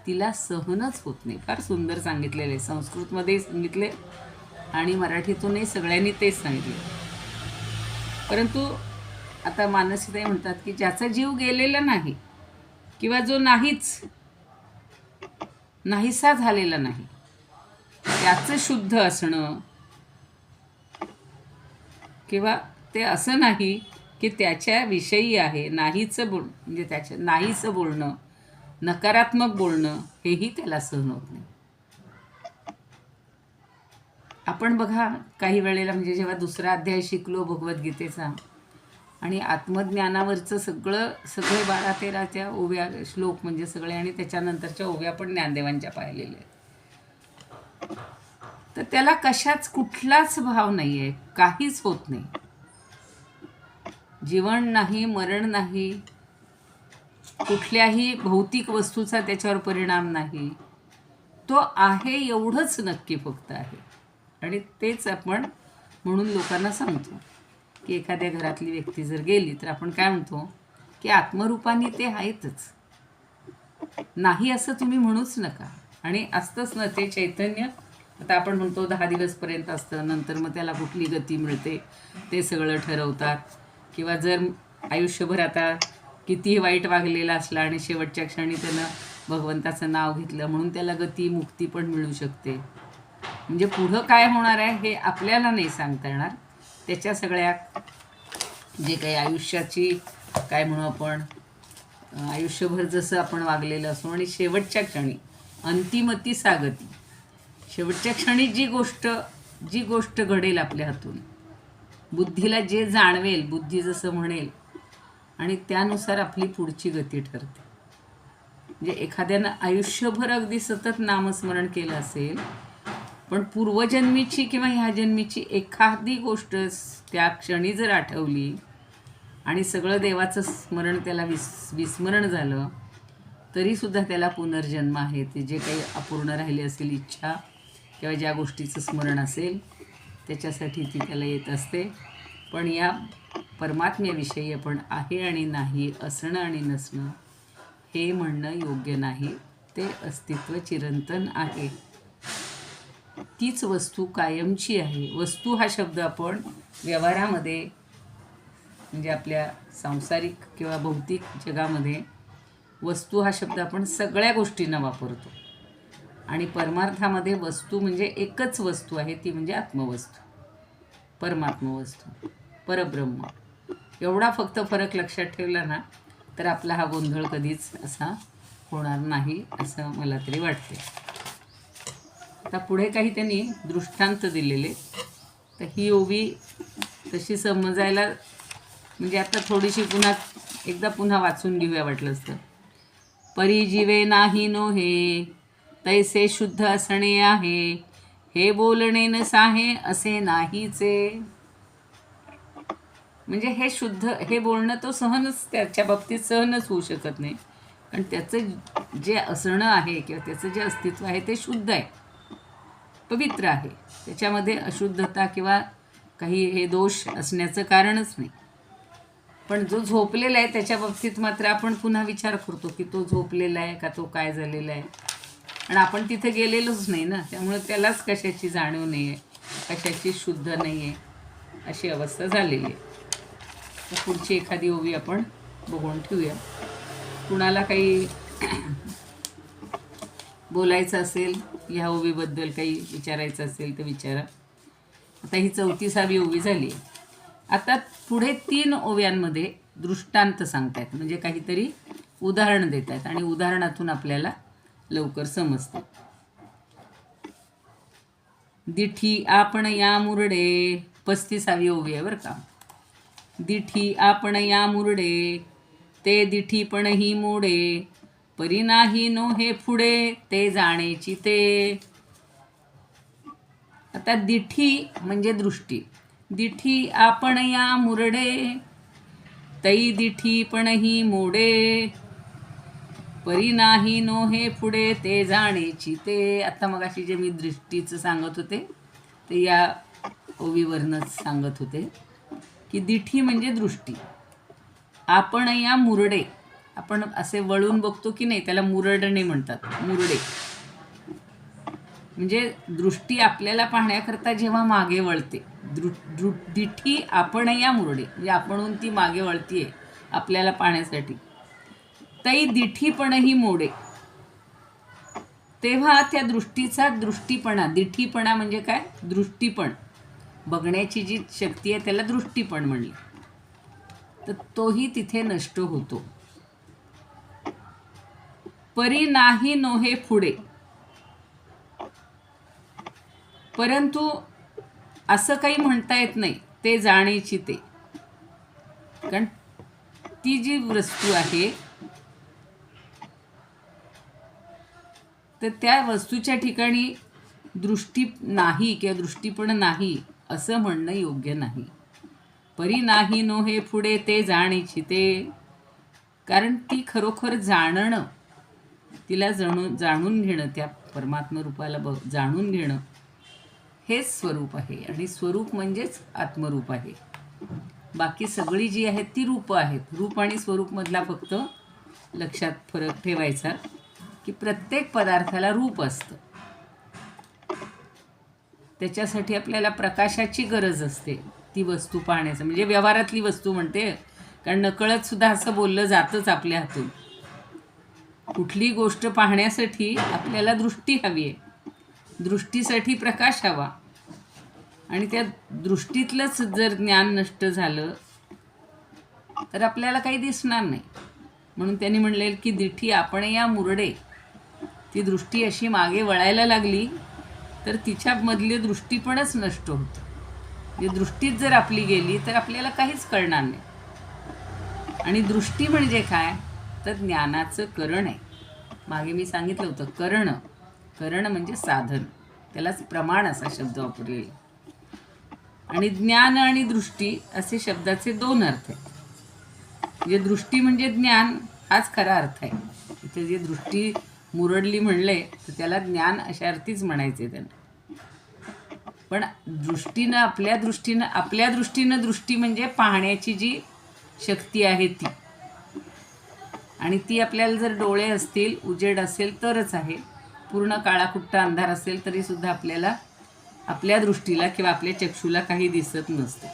तिला सहनच होत नाही. फार सुंदर सांगितलेलं आहे, संस्कृतमध्येही सांगितले आणि मराठीतूनही सगळ्यांनी तेच सांगितले. परंतु आता मानसीताई म्हणतात की ज्याचा जीव गेलेला नाही किंवा जो नाहीसा झालेला नाही, त्याचं शुद्ध असणं किंवा ते असं नाही की त्याच्याविषयी आहे, नाहीचं म्हणजे त्याच्या नाहीचं बोलणं, नकारात्मक बोलणं हेही त्याला सहन होत नाही. आपण बघा काही वेळेला म्हणजे जेव्हा दुसरा अध्याय शिकलो भगवद्गीतेचा आणि आत्मज्ञानावरचं सगळे 12-13 ओव्या श्लोक म्हणजे सगळे आणि त्याच्यानंतरच्या ओव्या पण ज्ञानदेवांच्या पाहिलेल्या आहेत, तर त्याला कशाच कुठलाच भाव नाही आहे, काहीच होत नाही. जीवन नाही, मरण नाही, कुठल्याही भौतिक वस्तूचा त्याच्यावर परिणाम नाही, तो आहे एवढंच नक्की फक्त आहे. आणि तेच आपण म्हणून लोकांना सांगतो की एखाद्या घरातली व्यक्ती जर गेली तर आपण काय म्हणतो की आत्मरूपाने ते आहेतच, नाही असं तुम्ही म्हणूच नका. आणि असतंच ना ते चैतन्य. आता आपण म्हणतो 10 दिवसपर्यंत असतं, नंतर मग त्याला कुठली गती मिळते ते सगळं ठरवतात. किंवा जर आयुष्यभर आता कितीही वाईट वागलेला असला आणि शेवटच्या क्षणी त्यानं भगवंताचं नाव घेतलं म्हणून त्याला गती मुक्ती पण मिळू शकते. म्हणजे पुढं काय होणार आहे हे आपल्याला नाही सांगता येणार. त्याच्या सगळ्या जे काही आयुष्याची काय म्हणू आपण, आयुष्यभर जसं आपण वागलेलं असो आणि शेवटच्या क्षणी अंतिमती सागती, शेवटच्या क्षणी जी गोष्ट घडेल आपल्या हातून, बुद्धीला जे जाणवेल, बुद्धी जसं म्हणेल आणि त्यानुसार आपली पुढची गती ठरते. म्हणजे एखाद्यानं आयुष्यभर अगदी सतत नामस्मरण केलं असेल, पण पूर्वजन्मीची किंवा ह्या जन्मीची एखादी गोष्ट त्या क्षणी जर आठवली आणि सगळं देवाचं स्मरण त्याला विस्मरण झालं, तरीसुद्धा त्याला पुनर्जन्म आहे. ते जे काही अपूर्ण राहिली असेल इच्छा किंवा ज्या गोष्टीचं स्मरण असेल त्याच्यासाठी ती त्याला येत असते. पण या परमात्म्याविषयी आपण आहे आणि नाही, असणं आणि नसणं हे म्हणणं योग्य नाही. ते अस्तित्व चिरंतन आहे, तीच वस्तू कायमची आहे. वस्तू हा शब्द आपण व्यवहारामध्ये म्हणजे आपल्या सांसारिक किंवा भौतिक जगामध्ये वस्तू हा शब्द आपण सगळ्या गोष्टींना वापरतो आणि परमार्थामध्ये वस्तू म्हणजे एकच वस्तू आहे, ती म्हणजे आत्मवस्तू, परमात्मवस्तू, परब्रह्म. एवढा फक्त फरक लक्षात ठेवला ना तर आपला हा गोंधळ कधीच असा होणार नाही असं मला तरी वाटते. आता पुढे काही त्यांनी दृष्टांत दिलेले, तर ही ओवी तशी समजायला म्हणजे आता थोडीशी पुन्हा वाचून घेऊया वाटलंच तर. परी जीवे नाही नो हे, तैसे शुद्ध असणे आहे, हे बोलणे न साहे असे नाहीचे. म्हणजे हे शुद्ध, हे बोलणं तो सहनच, त्याच्या बाबतीत सहनच होऊ शकत नाही, कारण त्याचं जे असणं आहे किंवा त्याचं जे अस्तित्व आहे ते शुद्ध आहे, पवित्र आहे. त्याच्यामध्ये अशुद्धता किंवा काही हे दोष असण्याचं कारणच नाही. पण जो झोपलेला आहे त्याच्या बाबतीत मात्र आपण पुन्हा विचार करतो की तो झोपलेला आहे का, तो काय झालेला आहे, आणि आपण तिथे गेलेलोच नाही ना, त्यामुळे त्यालाच कशाची जाणीव नाही आहे, कशाची शुद्ध नाही आहे, अशी अवस्था झालेली आहे. तर पुढची एखादी ओवी आपण बघून ठेवूया. कुणाला काही बोलायचं असेल, ह्या ओवीबद्दल काही विचारायचं असेल तर विचारा. आता ही 34वी ओवी झाली आहे. आता पुढे 3 ओव्यांमध्ये दृष्टांत सांगतायत, म्हणजे काहीतरी उदाहरण देत आहेत आणि उदाहरणातून आपल्याला लवकर समजतं. दिठी आपण या मुरडे, 35वी ओवी आहे बरं का. दिठी आपण या मुरडे, ते दिठी पण ही मोडे, परी नाही नो हे पुढे, ते जाणेची ते. आता दिठी म्हणजे दृष्टी. दिठी आपण या मुरडे, तई दिठी पण ही मोडे, परी नाही नो हे पुढे, ते जाणेची ते. आता मग अशी जे मी दृष्टीचं सांगत होते ते या ओवीवरनंच सांगत होते की दिठी म्हणजे दृष्टी. आपण या मुरडे, आपण असे वळून बघतो की नाही, त्याला मुरडणे म्हणतात, मुरडे. म्हणजे दृष्टी आपल्याला पाहण्याकरता जेव्हा मागे वळते, दिठी आपण या मुरडे, म्हणजे आपणहून ती मागे वळतीये आपल्याला पाहण्यासाठी. तई दिठीपणही मोडे, तेव्हा त्या दृष्टीचा दृष्टीपणा, दिठीपणा म्हणजे काय, दृष्टीपण, बघण्याची जी शक्ती आहे त्याला दृष्टीपण म्हणले, तर तोही तिथे नष्ट होतो. परी नाही नोहे पुढे, परंतु असं काही म्हणता येत नाही, ते जाणेची ते. कारण ती जी वस्तू आहे तर त्या वस्तूच्या ठिकाणी दृष्टी नाही किंवा दृष्टीपण नाही असं म्हणणं योग्य नाही. परी नाही नो हे पुढे, ते जाणेची ते. कारण ती खरोखर जाणणं, तिला जाणून घेणं, त्या परमात्म रूपाला जाणून घेणं हेच स्वरूप आहे, आणि स्वरूप म्हणजेच आत्मरूप आहे. बाकी सगळी जी आहेत ती रूपं आहेत. रूप आणि स्वरूपमधला फक्त लक्षात फरक ठेवायचा की प्रत्येक पदार्थाला रूप असतं, त्याच्यासाठी आपल्याला प्रकाशाची गरज असते ती वस्तू पाहण्याचं. म्हणजे व्यवहारातली वस्तू म्हणते, कारण नकळत सुद्धा असं बोललं जातंच आपल्या हातून. कुठली गोष्ट पाहण्यासाठी आपल्याला दृष्टी हवी आहे, दृष्टीसाठी प्रकाश हवा, आणि त्या दृष्टीतलंच जर ज्ञान नष्ट झालं तर आपल्याला काही दिसणार नाही. म्हणून त्यांनी म्हणले की दिठी आपण या मुरडे, ती दृष्टी अशी मागे वळायला लागली तर तिच्यामधली दृष्टीपणच नष्ट होतं. म्हणजे दृष्टीच जर आपली गेली तर आपल्याला काहीच कळणार नाही. आणि दृष्टी म्हणजे काय, तर ज्ञानाचं करण आहे. मागे मी सांगितलं होतं, करण म्हणजे साधन, त्यालाच प्रमाण असा शब्द वापरलेला. आणि ज्ञान आणि दृष्टी असे शब्दाचे 2 अर्थ आहेत. म्हणजे दृष्टी म्हणजे ज्ञान हाच खरा अर्थ आहे. इथे जे दृष्टी मुरडली म्हणले तर त्याला ज्ञान अशा अर्थीच म्हणायचे त्यांना. पण दृष्टीनं, आपल्या दृष्टीनं दृष्टी म्हणजे पाहण्याची जी शक्ती आहे ती, आणि ती आपल्याला जर डोळे असतील, उजेड असेल तरच आहे. पूर्ण काळाकुट्टा अंधार असेल तरी सुद्धा आपल्याला आपल्या दृष्टीला किंवा आपल्या चक्षुला काही दिसत नसतं.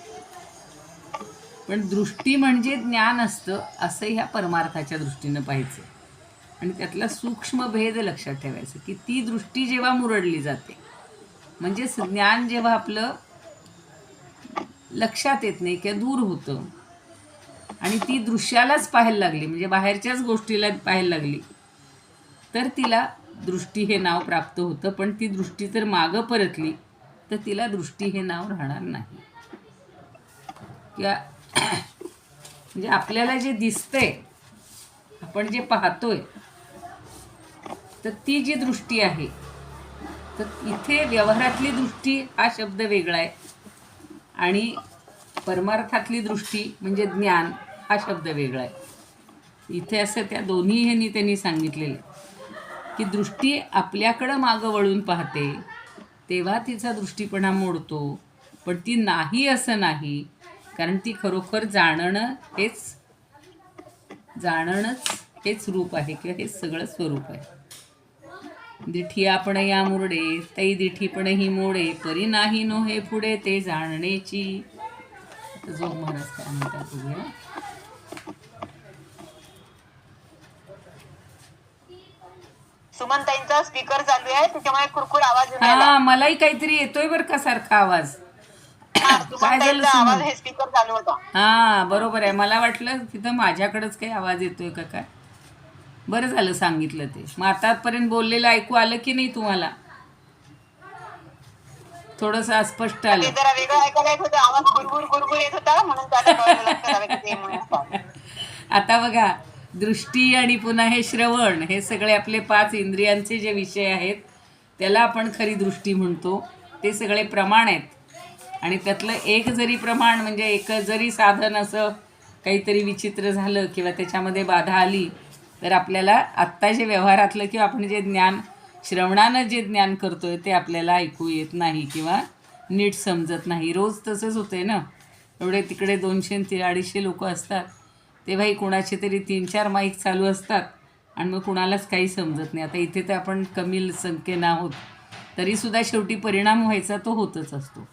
पण दृष्टी म्हणजे ज्ञान असतं असं ह्या परमार्थाच्या दृष्टीनं पाहायचं. आणि त्यातला सूक्ष्म भेद लक्षात ठेवायचा की ती दृष्टी जेव्हा मुरडली जाते, म्हणजे ज्ञान जेव्हा आपलं लक्षात येत नाही किंवा दूर होतं आणि ती दृश्यालाच पाहायला लागली, म्हणजे बाहेरच्याच गोष्टीला पाहायला लागली, तर तिला दृष्टी हे नाव प्राप्त होतं. पण ती दृष्टी जर मागं परतली तर तिला दृष्टी हे नाव राहणार नाही. किंवा म्हणजे आपल्याला जे दिसतंय, आपण जे पाहतोय, तर ती जी दृष्टी आहे, तर इथे व्यवहारातली दृष्टी हा शब्द वेगळा आहे आणि परमार्थातली दृष्टी म्हणजे ज्ञान हा शब्द वेगळा आहे. इथे असं त्या दोन्ही ह्यांनी त्यांनी सांगितलेलं की दृष्टी आपल्याकडं मागं वळून पाहते तेव्हा तिचा दृष्टीपणा मोडतो, पण ती नाही असं नाही, कारण ती खरोखर जाणणंच हेच रूप आहे किंवा हेच सगळं स्वरूप आहे. दिठी आपण या मुरडे तै दिठी पण ही मोडे, परी नाही नो हे पुढे ते जाणण्याची. जोग महाराज काय म्हणतात बघूया. सुमनताईंचा स्पीकर चालू आहे त्याच्यामुळे कुरकुर आवाज येऊन हा, राहिला. मलाही काहीतरी येतोय बरं का सारखा आवाज. हा, काय झालं सुमनताईंचा आवाज सुमन? हे स्पीकर चालू होता. हा बरोबर आहे, मला वाटलं तिथं माझ्याकडेच काही आवाज येतोय का काय. बरं झालं सांगितलं ते. मग आतापर्यंत बोललेलं ऐकू आलं की नाही तुम्हाला? थोडंसं अस्पष्ट ते आलं. जरा वेगळं ऐकायला येत होतं, आवाज गुरगुर गुरगुर येत होता, म्हणून त्याला कळलं लक्षात आलं की ते म्हणून असतात. आता बघा, दृष्टी आणि पुन्हा हे श्रवण, हे सगळे आपले 5 इंद्रियांचे जे विषय आहेत त्याला आपण खरी दृष्टी म्हणतो. ते सगळे प्रमाण आहेत आणि त्यातलं एक जरी प्रमाण म्हणजे एक जरी साधन असं काहीतरी विचित्र झालं किंवा त्याच्यामध्ये बाधा आली तर आपल्याला आत्ता जे व्यवहारातलं किंवा आपण जे ज्ञान श्रवणानं जे ज्ञान करतोय ते आपल्याला ऐकू येत नाही किंवा नीट समजत नाही. रोज तसंच होतंय ना. एवढे तिकडे 200-250 लोक असतात तेव्हाही कोणाचे तरी 3-4 माईक चालू असतात आणि मग कुणालाच काही समजत नाही. आता इथे तर आपण कमी संख्येनं आहोत तरीसुद्धा शेवटी परिणाम व्हायचा तो होतच असतो.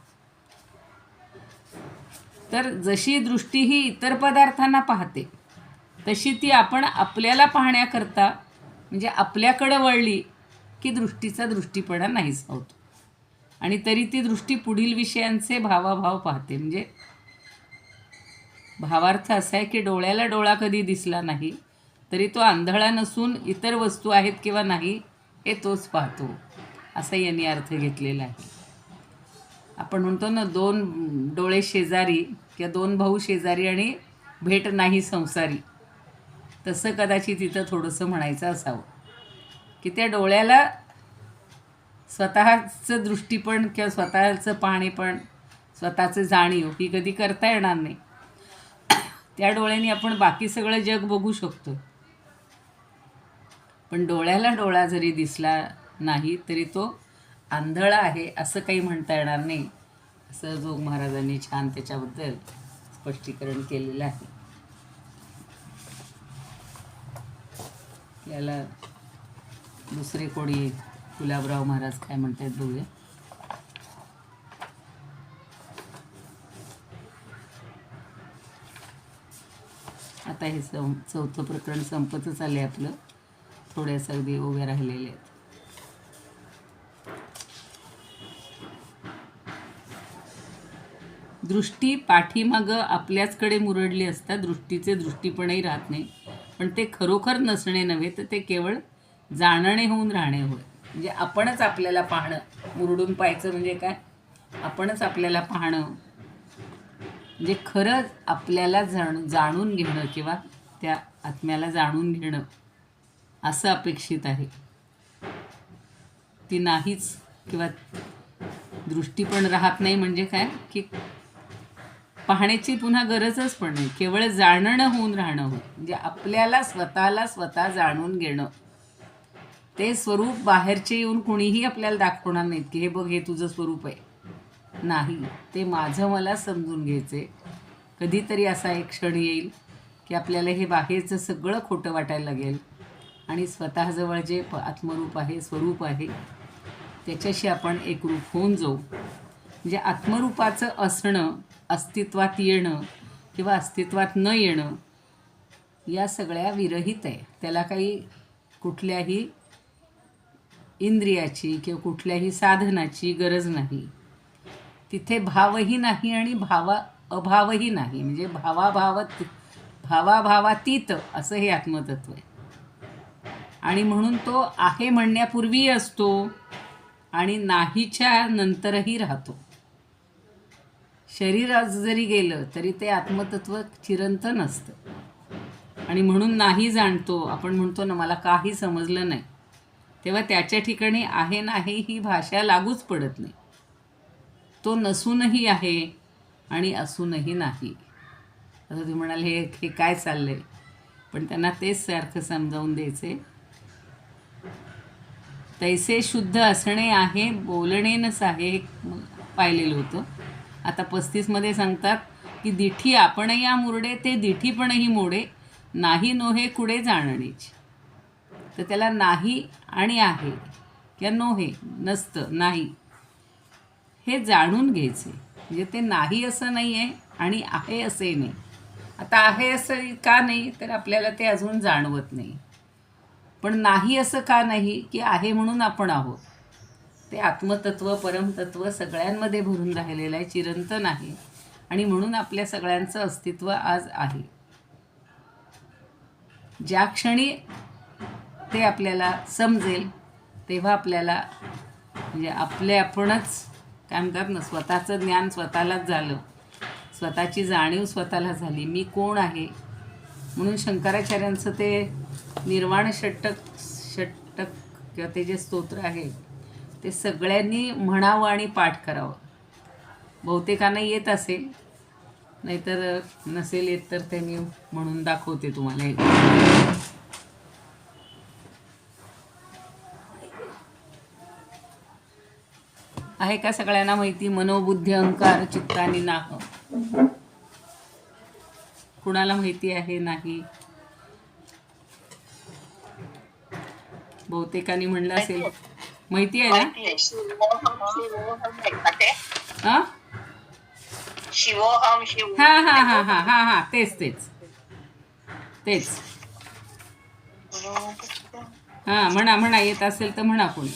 तर जशी दृष्टी ही इतर पदार्थांना पाहते तशी ती आपण आपल्याला पाहण्याकरता म्हणजे आपल्याकडं वळली की दृष्टीचा दृष्टीपणा नाहीच होतो आणि तरी ती दृष्टी पुढील विषयांचे भावाभाव पाहते. म्हणजे भावार्थ असा आहे की डोळ्याला डोळा कधी दिसला नाही तरी तो आंधळा नसून इतर वस्तू आहेत किंवा नाही हे तोच पाहतो, असा यांनी अर्थ घेतलेला आहे. आपण म्हणतो ना 2 डोळे शेजारी किंवा 2 भाऊ शेजारी आणि भेट नाही संसारी, तसं कदाचित इथं थोडंसं म्हणायचं असावं की त्या डोळ्याला स्वतःचं दृष्टीपण किंवा स्वतःचं पाहणेपण, स्वतःचं जाणीव ही कधी करता येणार नाही. त्या डोळ्यांनी आपण बाकी सगळं जग बघू शकतो, पण डोळ्याला डोळा जरी दिसला नाही तरी तो आंधळा आहे असं काही म्हणता येणार नाही, असं जोग महाराजांनी छान त्याच्याबद्दल स्पष्टीकरण केलेलं आहे. याला दुसरे कोणी गुलाबराव महाराज काय म्हणतात बघूया. आता हे चौथं प्रकरण संपतच आले आपलं, थोड्याच अगदी उभ्या राहिलेले आहेत. दृष्टी पाठीमागं आपल्याचकडे मुरडली असता दृष्टीचे दृष्टीपणही राहत नाही, पण ते खरोखर नसणे नव्हे तर ते केवळ जाणणे होऊन राहणे होय. म्हणजे आपणच आपल्याला पाहणं, मुरडून पाहायचं म्हणजे काय, आपणच आपल्याला पाहणं म्हणजे खरंच आपल्याला जाणून घेणं किंवा त्या आत्म्याला जाणून घेणं असं अपेक्षित आहे. ती नाहीच किंवा दृष्टी पण राहत नाही म्हणजे काय की पाहण्याची पुन्हा गरजच पण नाही, केवळ जाणणं होऊन राहणं होय. म्हणजे आपल्याला स्वतः जाणून घेणं. ते स्वरूप बाहेरचे येऊन कोणीही आपल्याला दाखवणार नाहीत की हे बघ हे तुझं स्वरूप आहे, नाही, ते माझं मला समजून घ्यायचे. कधीतरी असा एक क्षण येईल की आपल्याला हे बाहेरचं सगळं खोटं वाटायला लागेल आणि स्वतःजवळ जे आत्मरूप आहे, स्वरूप आहे, त्याच्याशी आपण एकरूप होऊन जाऊ. म्हणजे आत्मरूपाचं असणं, अस्तित्वात येणं किंवा अस्तित्वात न येणं या सगळ्या विरहित आहे. त्याला काही कुठल्याही इंद्रियाची किंवा कुठल्याही साधनाची गरज नाही. तिथे भावही नाही आणि अभावही नाही. म्हणजे भावाभावातीत असं हे आत्मतत्व आहे. आणि म्हणून तो आहे म्हणण्यापूर्वी असतो आणि नाहीच्या नंतरही राहतो. शरीर आज जरी गेलं तरी ते आत्मतत्व चिरंतन असतं. आणि म्हणून नाही जाणतो आपण म्हणतो ना, मला काही समजलं नाही, तेव्हा त्याच्या ठिकाणी आहे नाही ही भाषा लागूच पडत नाही. तो नसूनही आहे आणि असूनही नाही. आता तुम्ही म्हणाल हे काय चाललंय, पण त्यांना तेच सारखं समजावून द्यायचे. तैसे शुद्ध असणे आहे बोलणेनच आहे, हे पाहिलेलं होतं. आता 35मध्ये सांगतात की दिठी आपणही मुरडे ते दिठीपणही मोडे, नाही नोहे कुडे जाणणेची. तर त्याला नाही आणि आहे किंवा नोहे नसतं नाही हे जाणून घ्यायचे. म्हणजे ते नाही असं नाही आहे आणि आहे असे नाही. आता आहे असं का नाही तर आपल्याला ते अजून जाणवत नाही. पण नाही असं का नाही की आहे म्हणून आपण आहोत. ते आत्मतत्व परमतत्व सगळ्यांमध्ये भरून राहिलेलं आहे, चिरंतन आहे आणि म्हणून आपल्या सगळ्यांचं अस्तित्व आज आहे. ज्या क्षणी ते आपल्याला समजेल तेव्हा आपल्याला म्हणजे आपणच काय म्हणतात ना, स्वतःचं ज्ञान स्वतःलाच झालं, स्वतःची जाणीव स्वतःला झाली. मी कोण आहे म्हणून शंकराचार्यांचं ते निर्वाण षट्टक किंवा ते जे स्तोत्र आहे ते सगळ्यांनी म्हणावं आणि पाठ करावं. बहुतेकांना येत असेल, नाहीतर नसेल येत तर ते मी म्हणून दाखवते तुम्हाला. आहे का सगळ्यांना माहिती? मनोबुद्धी अहंकार चित्तानी नाह. कुणाला माहिती आहे? नाही. बहुतेकांनी म्हणलं असेल. माहिती आहे ना? हा शिवोहम हा हा हा हा हा हा तेच तेच तेच. हा म्हणा येत असेल तर म्हणा कोणी.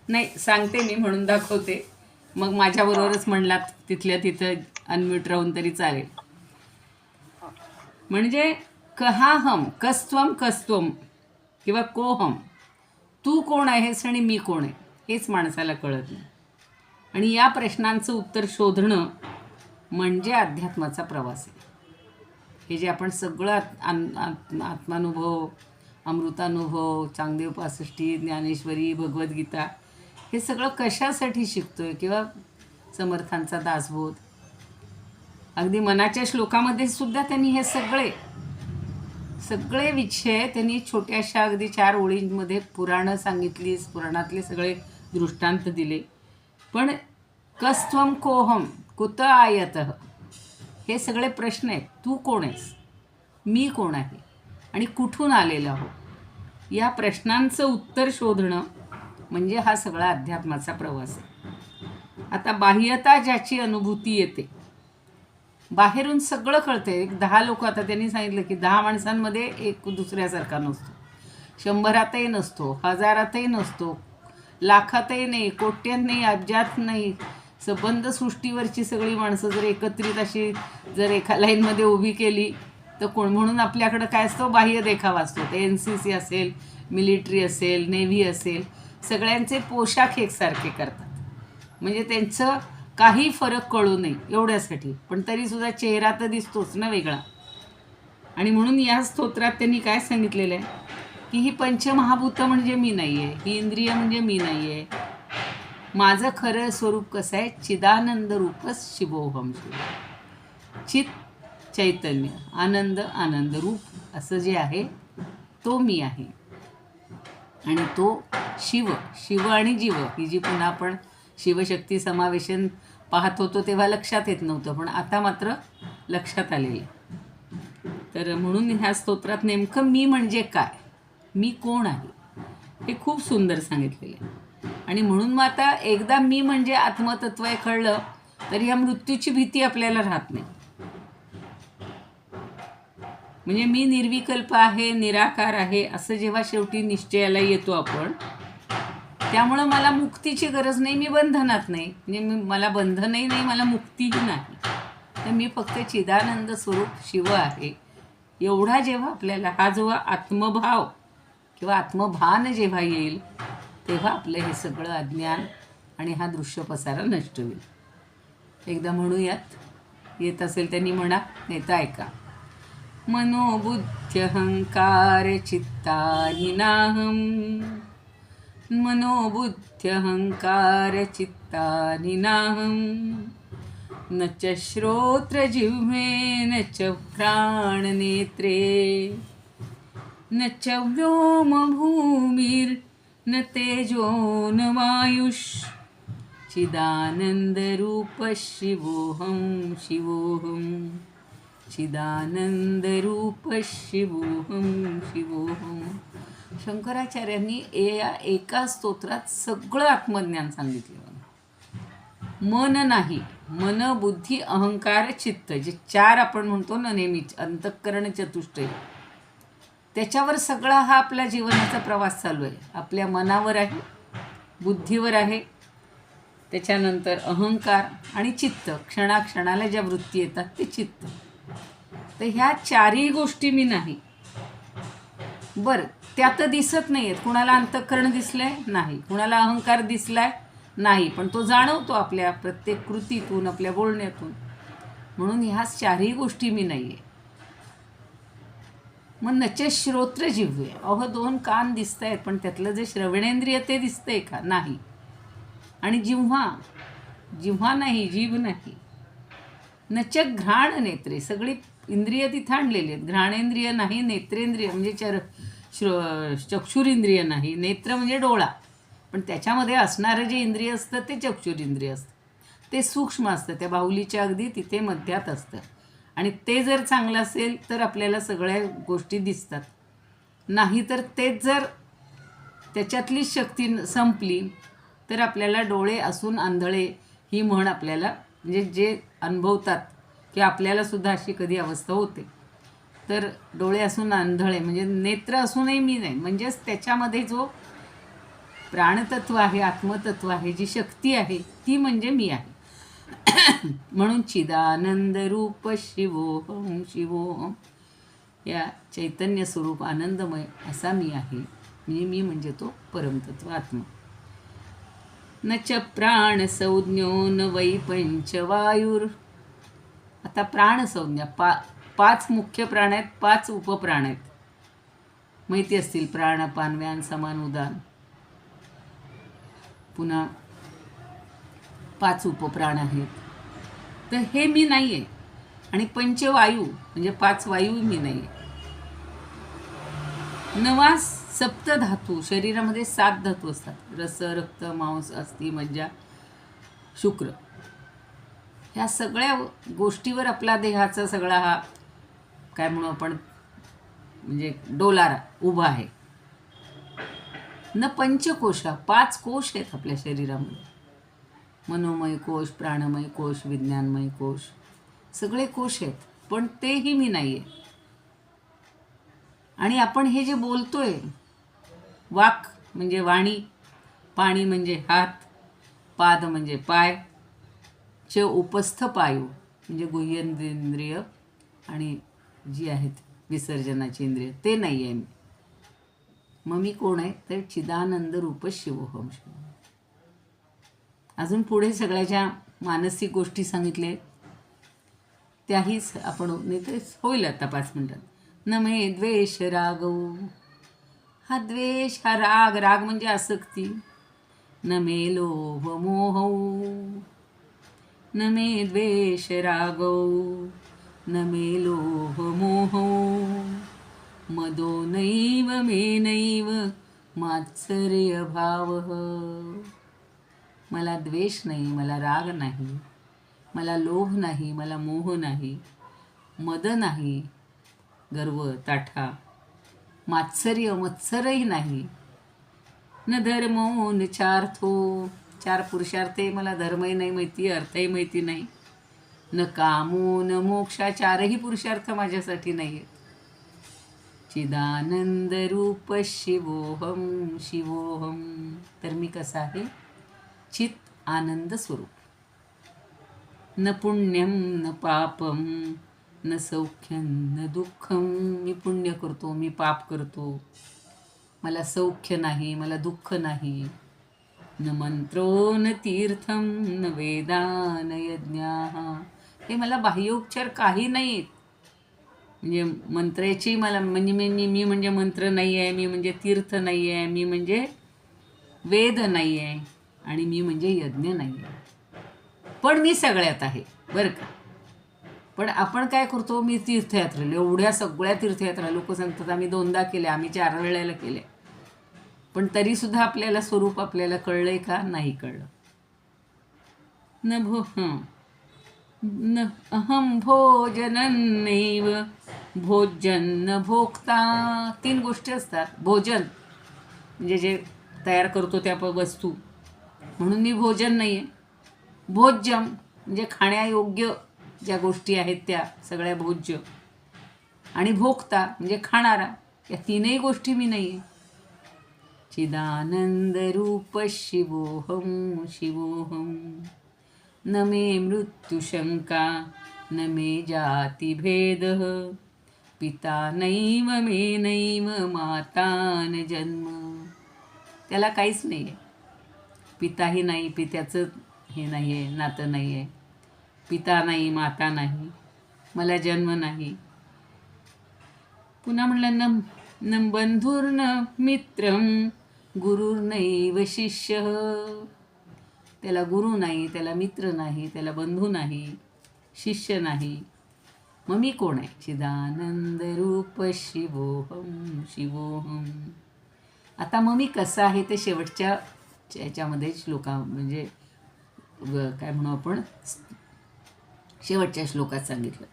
नाही सांगते मी म्हणून दाखवते, मग माझ्याबरोबरच म्हणलात तिथल्या तिथं अनम्यूट राहून तरी चालेल. म्हणजे कहाहम कस्त्वम किंवा कोहम, तू कोण आहेस आणि मी कोण आहे हेच माणसाला कळत नाही. आणि या प्रश्नांचं उत्तर शोधणं म्हणजे अध्यात्माचा प्रवास आहे. हे जे आपण सगळं आत्मानुभव, अमृतानुभव, चांगदेव 65, ज्ञानेश्वरी, भगवद्गीता हे सगळं कशासाठी शिकतोय किंवा समर्थांचा दासबोध, अगदी मनाच्या श्लोकामध्ये सुद्धा त्यांनी हे सगळे विषय त्यांनी छोट्याशा अगदी 4 ओळींमध्ये पुराणं सांगितली, पुराणातले सगळे दृष्टांत दिले. पण कस्त्वम कोहम कुत आयतः हे सगळे प्रश्न आहेत. तू कोण आहेस, मी कोण आहे आणि कुठून आलेलो आहो, या प्रश्नांचं उत्तर शोधणं म्हणजे हा सगळा अध्यात्माचा प्रवास आहे. आता बाह्यता ज्याची अनुभूती येते, बाहेरून सगळं कळते. 10 लोक, आता त्यांनी सांगितलं की 10 माणसांमध्ये एक दुसऱ्यासारखा नसतो, 100रातही नसतो, 1000रातही नसतो, लाखातही नाही, कोट्यात नाही, अब्जात नाही. सबंध सृष्टीवरची सगळी माणसं जर एकत्रित अशी जर एका लाईनमध्ये उभी केली तर कोण, म्हणून आपल्याकडं काय असतो, बाह्य देखावा असतो. ते NCC असेल, मिलिटरी असेल, नेव्ही असेल, सगळ्यांचे पोशाख एकसारखे करतात. म्हणजे त्यांचं काही फरक कळू नये एवढ्यासाठी, पण तरीसुद्धा चेहरा तर दिसतोच ना वेगळा. आणि म्हणून या स्तोत्रात त्यांनी काय सांगितलेलं आहे की ही पंचमहाभूतं म्हणजे मी नाही आहे, ही इंद्रिय म्हणजे मी नाही आहे. माझं खरं स्वरूप कसं आहे, चिदानंद रूपच शिवोहम शिव. चित चैतन्य, आनंद रूप असं जे आहे तो मी आहे. आणि तो शिव आणि जीव ही जी पुन्हा आपण शिवशक्ती समावेशन पाहत होतो तेव्हा लक्षात येत नव्हतं, पण आता मात्र लक्षात आलेलं. तर म्हणून ह्या स्तोत्रात नेमकं मी म्हणजे काय, मी कोण आहे हे खूप सुंदर सांगितलेलं आहे. आणि म्हणून मग आता एकदा मी म्हणजे आत्मतत्व आहे कळलं तर ह्या मृत्यूची भीती आपल्याला राहत नाही. म्हणजे मी निर्विकल्प आहे, निराकार आहे, असं जेव्हा शेवटी निश्चयाला येतो आपण, त्यामुळं मला मुक्तीची गरज नाही, मी बंधनात नाही. म्हणजे मला बंधनही नाही, मला मुक्तीही नाही. तर मी फक्त चिदानंद स्वरूप शिव आहे. एवढा जेव्हा आपल्याला हा जो आत्मभाव किंवा आत्मभान जेव्हा येईल, तेव्हा आपलं हे सगळं अज्ञान आणि हा दृश्यपसारा नष्ट होईल. एकदा म्हणूयात, येत असेल त्यांनी म्हणा, नाही तर ऐका. मनोबुद्ध्यहंकार चित्तानि नाहं, मनोबुद्ध्यहंकार चित्तानि नाहं, न च श्रोत्रजिह्वे न च प्राणनेत्रे, न च व्योमभूमिर्न तेजो न वायुः, चिदानन्दरूप शिवोऽहं शिवोऽहं, चिदानन्दरूप शिवोऽहं शिवोऽहं. शंकराचार्यांनी या एका स्तोत्रात सगळं आत्मज्ञान सांगितलं. मन नाही, मन, बुद्धी, अहंकार, चित्त, जे चार आपण म्हणतो ना नेहमीच, अंतःकरण चतुष्टय, त्याच्यावर सगळा हा आपला जीवनाचा प्रवास चालू आहे. आपल्या मनावर आहे, बुद्धीवर आहे, त्याच्यानंतर अहंकार आणि चित्त, क्षणाक्षणाला ज्या वृत्ती येतात ते चित्त. तर ह्या चारही गोष्टी मी नाही. बरं, त्यात दिसत नाही आहेत. कुणाला अंतःकरण दिसलंय? नाही. कुणाला अहंकार दिसलाय? नाही. पण तो जाणवतो आपल्या प्रत्येक कृतीतून, आपल्या बोलण्यातून. म्हणून ह्या चारही गोष्टी मी नाही आहे. मग नचे श्रोत्र जिव्हे, अहो 2 कान दिसत आहेत, पण त्यातलं जे श्रवणेंद्रिय ते दिसतंय का? नाही. आणि जिव्हा, जिव्हा नाही, जीभ नाही. नच घ्राण नेत्रे, सगळी इंद्रिय तिथं आणलेली आहेत. घ्राणेंद्रिय नाही, नेत्रेंद्रिय म्हणजे चक्षुरेंद्रिय नाही, नेत्र म्हणजे डोळा, पण त्याच्यामध्ये असणारं जे इंद्रिय असतं ते चक्षुरेंद्रिय असतं. ते सूक्ष्म असतं, त्या बाहुलीच्या अगदी तिथे मध्यात असतं. आणि ते जर चांगलं असेल तर आपल्याला सगळ्या गोष्टी दिसतात. नाही तर तेच जर त्याच्यातली शक्ती संपली तर आपल्याला डोळे असून आंधळे ही म्हण आपल्याला, म्हणजे जे अनुभवतात की आपल्याला सुद्धा अशी कधी अवस्था होते. तर डोळे असून आंधळे म्हणजे नेत्र असूनही मी नाही, म्हणजेच त्याच्यामध्ये जो प्राणतत्व आहे, आत्मतत्व आहे, जी शक्ती आहे ती म्हणजे मी आहे. म्हणून चिदानंद रूप शिवोहम शिवोहम, या चैतन्य स्वरूप आनंदमय असा मी आहे. म्हणजे मी म्हणजे तो परमतत्व आत्मा. न च प्राण संज्ञो न वै पंचवायुर. आता प्राणसंज्ञा, 5 मुख्य प्राण आहेत, 5 उपप्राण आहेत. माहिती असतील, प्राण, अपान, व्यान, समान, उदान. पुन्हा 5 उपप्राण आहेत. तर हे मी नाही आहे. आणि पंचवायू म्हणजे 5 वायू मी नाही आहे. 9 सप्तधातू, शरीरामध्ये 7 धातू असतात. रस, रक्त, मांस, अस्थि, मज्जा, शुक्र. ह्या सगळ्या गोष्टीवर आपला देहाचा सगळा हा काय म्हणू आपण, म्हणजे डोलारा उभा आहे. न पंचकोशा, 5 कोश आहेत आपल्या शरीरामध्ये. मनोमय कोश, प्राणमय कोश, विज्ञानमय कोश, सगळे कोश आहेत. पण तेही मी नाही आहे. आणि आपण हे जे बोलतोय, वाक म्हणजे वाणी, पाणी म्हणजे हात, पाद म्हणजे पाय, चे उपस्थ पायू म्हणजे गुह्येंद्रिय आणि जी आहेत विसर्जनाची इंद्रिय, ते नाही आहे मी. मग मी कोण आहे? तर चिदानंद रूप शिवोहम शिव. अजून पुढे सगळ्याच्या मानसिक गोष्टी सांगितले, त्याहीच आपण, नाही तर होईल आता 5 मिनिटात. न मे द्वेष रागौ, हा द्वेष, हा राग, राग म्हणजे आसक्ती. न मे लोभ मोहौ, न मे द्वेष रागौ, न मे लोभ मोहौ, मदो नैव मे नैव मात्सर्य भावः. मला द्वेष नाही, मला राग नाही, मला लोभ नाही, मला मोह नाही, मद नाही, गर्व, ताठा, मात्सर्य, मत्सरही नाही. न धर्मो न चार्थो, 4 पुरुषार्थे मला धर्मही नाही माहिती, अर्थही माहिती नाही. न कामो न मोक्षा, 4ही पुरुषार्थ माझ्यासाठी नाही आहेत. चिदानंदरूप शिवोहम शिवोहम. तर मी कसा आहे? चित आनंद स्वरूप. न पुण्यम न पापम न सौख्यम न दुःखम. मी पुण्य करतो, मी पाप करतो, मला सौख्य नाही, मला दुःख नाही. न मंत्रो न तीर्थम न वेदा न यज्ञा. हे मला बाह्योपचार काही नाहीत. म्हणजे मंत्राची मला म्हणजे मी म्हणजे मंत्र नाही आहे, मी म्हणजे तीर्थ नाही आहे, मी म्हणजे वेद नाही आहे, आणि मी म्हणजे यज्ञ नाही आहे. पण मी सगळ्यात आहे बरं का. पण आपण काय करतो? मी तीर्थयात्रेला, एवढ्या सगळ्या तीर्थयात्रा लोक सांगतात आम्ही 2दा केल्या, आम्ही 4 वेळेला केल्या, पण तरीसुद्धा आपल्याला स्वरूप आपल्याला कळलंय का? नाही कळलं. न अहम भोजनन्नैव भोजन न भोक्ता. 3 गोष्टी असतात. भोजन म्हणजे जे तयार करतो त्या वस्तू, म्हणून मी भोजन नाही आहे. भोज्यम म्हणजे खाण्यायोग्य ज्या गोष्टी आहेत त्या सगळ्या भोज्य. आणि भोक्ता म्हणजे खाणारा. या 3ही गोष्टी मी नाही आहे. चिदानंदरूप शिवोहम शिवोहम. न मे मृत्युशंका न मे जातिभेदः पिता नैव मे नैव माता न जन्म. त्याला काहीच नाही आहे. पिताही नाही, पित्याचं हे नाही आहे, नातं नाही आहे. पिता नाही, माता नाही, मला जन्म नाही. पुन्हा म्हणलं न न बंधुर्न मित्रम गुरुर्नैव शिष्य. त्याला गुरु नाही, त्याला मित्र नाही, त्याला बंधू नाही, शिष्य नाही. मग मी कोण आहे? चिदानंदरूप शिवोहम शिवोहम. आता मग मी कसं आहे ते शेवटच्या याच्यामध्ये म्हणजे काय म्हणू आपण, शेवटच्या श्लोकात सांगितलं.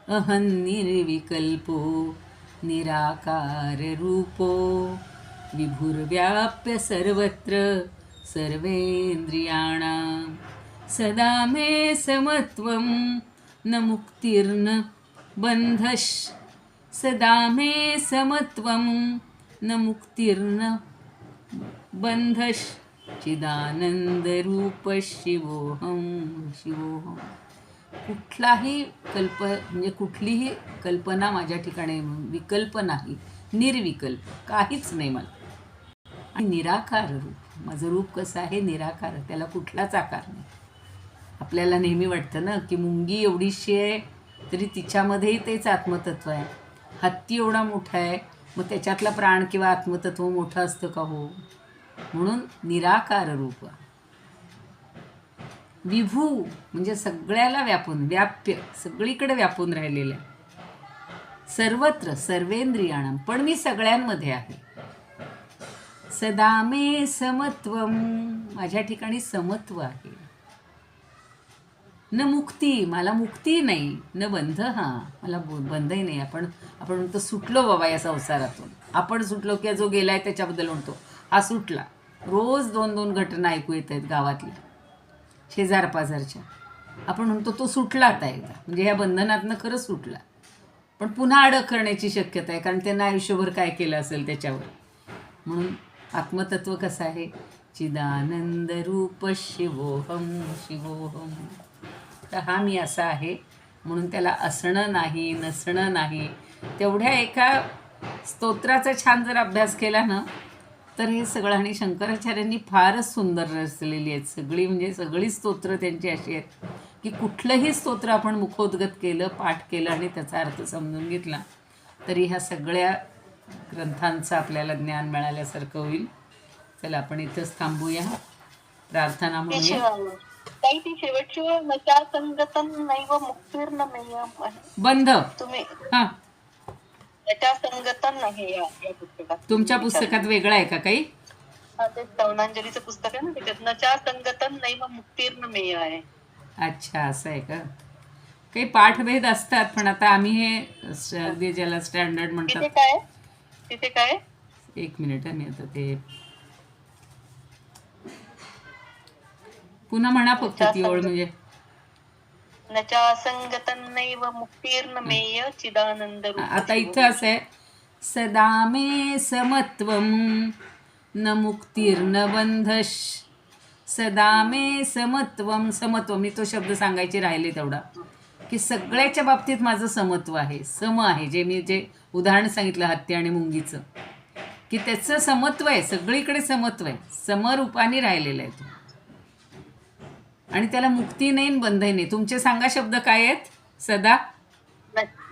अहं निर्विकल्पो निराकार रूपो विभुर्व्याप्य सर्वत्र सर्वेंद्रियाणां सदा मे समत्वं न मुक्तिर्न बंधश. सदा मे समत्वं न मुक्तिर्न बंधश. चिदानंदरूप शिवोहम शिवोहम. कुठलाही म्हणजे कुठलीही कल्पना माझ्या ठिकाणी विकल्प नाही, निर्विकल्प, काहीच नाही मला. आणि निराकार रूप, माझं रूप कसं आहे? निराकार, त्याला कुठलाच आकार नाही. आपल्याला नेहमी वाटतं ना की मुंगी एवढीशी आहे तरी तिच्यामध्येही तेच आत्मतत्व आहे. हत्ती एवढा मोठा आहे, मग त्याच्यातला प्राण किंवा आत्मतत्व मोठं असतं का? हो. म्हणून निराकार रूप. विभू म्हणजे सगळ्याला व्यापून, व्याप्य, सगळीकडे व्यापून राहिलेलं आहे. सर्वत्र सर्वेंद्रियाणां, पण मी सगळ्यांमध्ये आहे. सदा मे समत्वम, माझ्या ठिकाणी समत्व आहे. न मुक्ती, मला मुक्ती नाही. न बंध, हां मला बंधही नाही. आपण म्हणतो सुटलो बाबा या संसारातून. आपण सुटलो किंवा जो गेलाय त्याच्याबद्दल म्हणतो हा सुटला. रोज 2-2 घटना ऐकू येत आहेत गावातल्या, शेजार पाजारच्या. आपण म्हणतो तो सुटला आता एकदा, म्हणजे ह्या बंधनातनं खरंच सुटला. पण पुन्हा अडक करण्याची शक्यता आहे, कारण त्यांना आयुष्यभर काय केलं असेल त्याच्यावर. म्हणून आत्मतत्व कसं आहे? चिदानंद रूप शिवोहम शिवोहम. तर हा मी असा आहे, म्हणून त्याला असणं नाही, नसणं नाही. तेवढ्या एका स्तोत्राचा छान जर अभ्यास केला ना तर हे सगळं. आणि शंकराचार्यांनी फारच सुंदर रचलेली आहेत सगळी, म्हणजे सगळी स्तोत्र त्यांची अशी आहेत की कुठलंही स्तोत्र आपण मुखोद्गत केलं, पाठ केलं आणि त्याचा अर्थ समजून घेतला तरी ह्या सगळ्या ग्रंथांचं आपल्याला ज्ञान मिळाल्यासारखं होईल. चला आपण इथंच थांबूया, प्रार्थना म्हणूया. काही ती शेवटची वेळ नचा संगतन नैव मुक्तीर्न मेयम आहे. बंध तुम्ही हां नचा संगतन नाही या पुस्तकात. तुमच्या पुस्तकात वेगळं आहे का काही? हा, ते श्रवणांजलीचं पुस्तक आहे ना, त्याच्यात नचा संगतन नैव मुक्तीर्न मेय आहे. अच्छा, असं आहे का? काही पाठभेद असतात, पण आता आम्ही हे अगदी ज्याला स्टँडर्ड म्हणतात. तिथे काय? एक मिनिट मी आता ते पुन्हा म्हणा फक्त ती ओळ. म्हणजे नचा संगतन नैव मुक्तीर्न मेय चिदानंद रूप. आता इथं असं आहे, सदा मे समत्वम न मुक्तिर्न बंधश. सदा मे समत्वम. समत्व मी तो शब्द सांगायचे राहिले तेवढा, की सगळ्याच्या बाबतीत माझं समत्व आहे, सम आहे. जे उदाहरण सांगितलं हत्ती आणि मुंगीचं, की त्याचं समत्व आहे, सगळीकडे समत्व आहे, समरूपाने राहिलेलं आहे तो. आणि त्याला मुक्ती नाही न बंधही नाही. तुमचे सांगा शब्द काय आहेत? सदा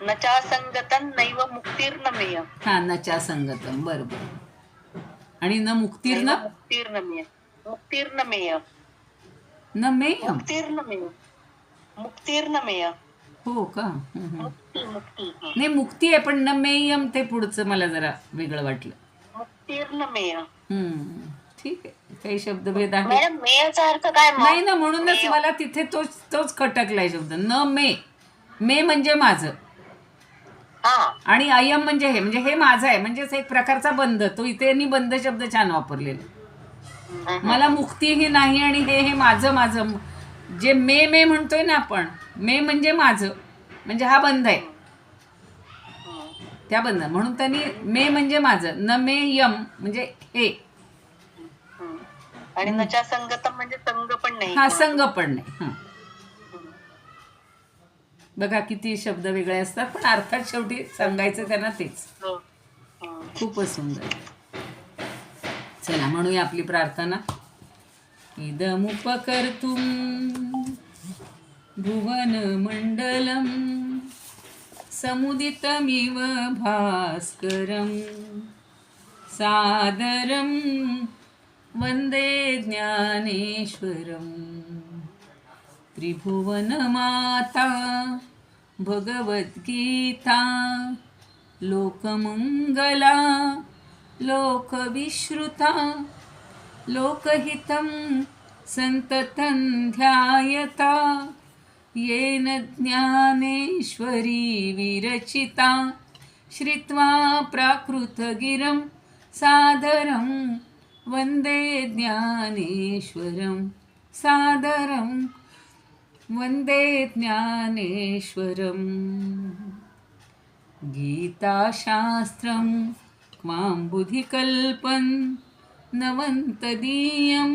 नचा संगतन नैव मुक्तीर्न मेय. हा, नचा संगतम, बरोबर. आणि न मुक्तीर्न मुक्तीर्न मेय. मुक्तीर्न मेय. न मेयम. मुक्तीर्न मेय. मुक्तीर्न मेय. हो का? हम्म. मुक्ती मुक्ती. नाही, मुक्ती आहे, पण न मेयम ते पुढचं मला जरा वेगळं वाटलं. मुक्तीर्न मेय. ठीक आहे, काही शब्दभेद आहे. मॅडम मेयचा अर्थ काय मग? नाही ना, म्हणूनच मला तिथे तोच खटकलाय शब्द. न मे. मे म्हणजे माझं, हा. आणि अयम म्हणजे हे, म्हणजे हे माझं आहे, म्हणजेच एक प्रकारचा बंध. तो इथे मी बंध शब्द छान वापरलेला. मला मुक्तीही नाही, आणि हे माझं जे मे म्हणतोय ना आपण, मे म्हणजे माझं, म्हणजे हा बंध आहे, त्या बंध. म्हणून त्यांनी मे म्हणजे माझं, न मे यम म्हणजे हे. आणि नचा संगतम म्हणजे संग पण नाही. हा, संग पण नाही. हा, बघा किती शब्द वेगळे असतात, पण अर्थात शेवटी सांगायचं त्यांना तेच. खूपच सुंदर. चला म्हणूया आपली प्रार्थना. इदमुपकर्तुं भुवन मंडलम समुदितमिव भास्करम सादरम वंदे ज्ञानेश्वरम. त्रिभुवनमाता भगवद्गीता लोकमंगला लोकविश्रुता लोकहितं संततं ध्यायता येन ज्ञानेश्वरी विरचिता. श्रुत्वा प्राकृतगिरं सादरं वन्दे ज्ञानेश्वरं सादरं वन्दे ज्ञानेश्वरम्. गीताशास्त्रं क्वां बुधिकल्पं नवन्तदीयं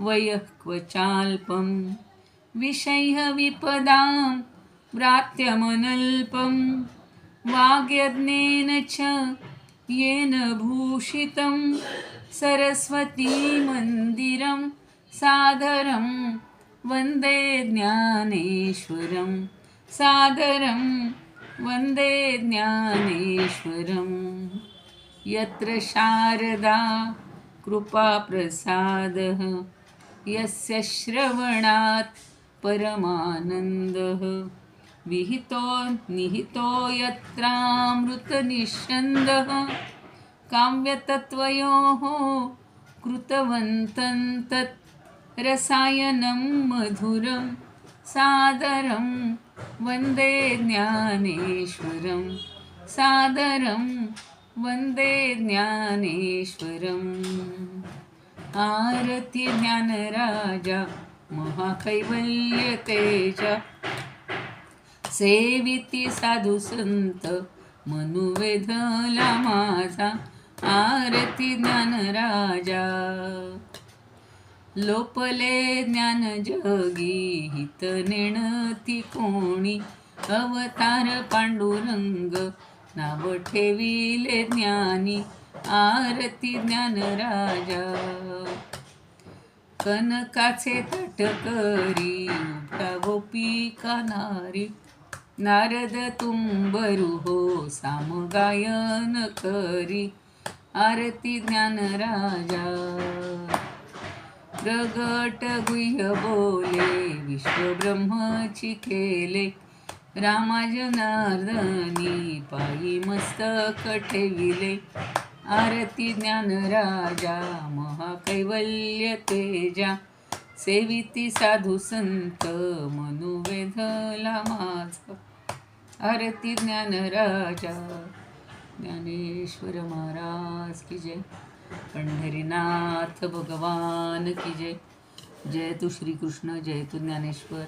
वयः क्वचाल्पं विषयविपदां व्रात्यमनल्पं वाग्यज्ञेन च येन भूषितं सरस्वतीमन्दिरं सादरं वन्दे ज्ञानेश्वरं सादरं वन्दे ज्ञानेश्वरम्. यत्र शारदा कृपाप्रसादः यस्य श्रवणात् परमानन्दः विहितो निहितो यत्रामृतनिःस्यन्दः काव्यतत्त्वयोः कृतवन्तं तत् रसायनं मधुरं सादरं वन्दे ज्ञानेश्वरं सादरं वन्दे ज्ञानेश्वरम्. आरती ज्ञानराजा महाकैवल्य तेजा सेविती साधू संत मनुवेधला माझा. आरती ज्ञानराजा लोपले ज्ञान जगी हित नेणती कोणी. अवतार पांडुरंग नाव ठेविले ज्ञानी. आरती ज्ञानराजा कनकाचे तटकरी उभ्या गोपिका नारी. नारद तुंबरू हो सामगायन करी. आरती ज्ञानराजा प्रगट गुह्य बोले विश्वब्रह्मची केले. रामा जनार्दनी पायी मस्तक ठेविले. आरती ज्ञानराजा महाकैवल्य तेजा सेविती साधू संत मनुवेधला माझा. आरती ज्ञानराजा. ज्ञानेश्वर महाराज की जय. पंढरीनाथ भगवान की जय. जय तू श्रीकृष्ण, जय तू ज्ञानेश्वर.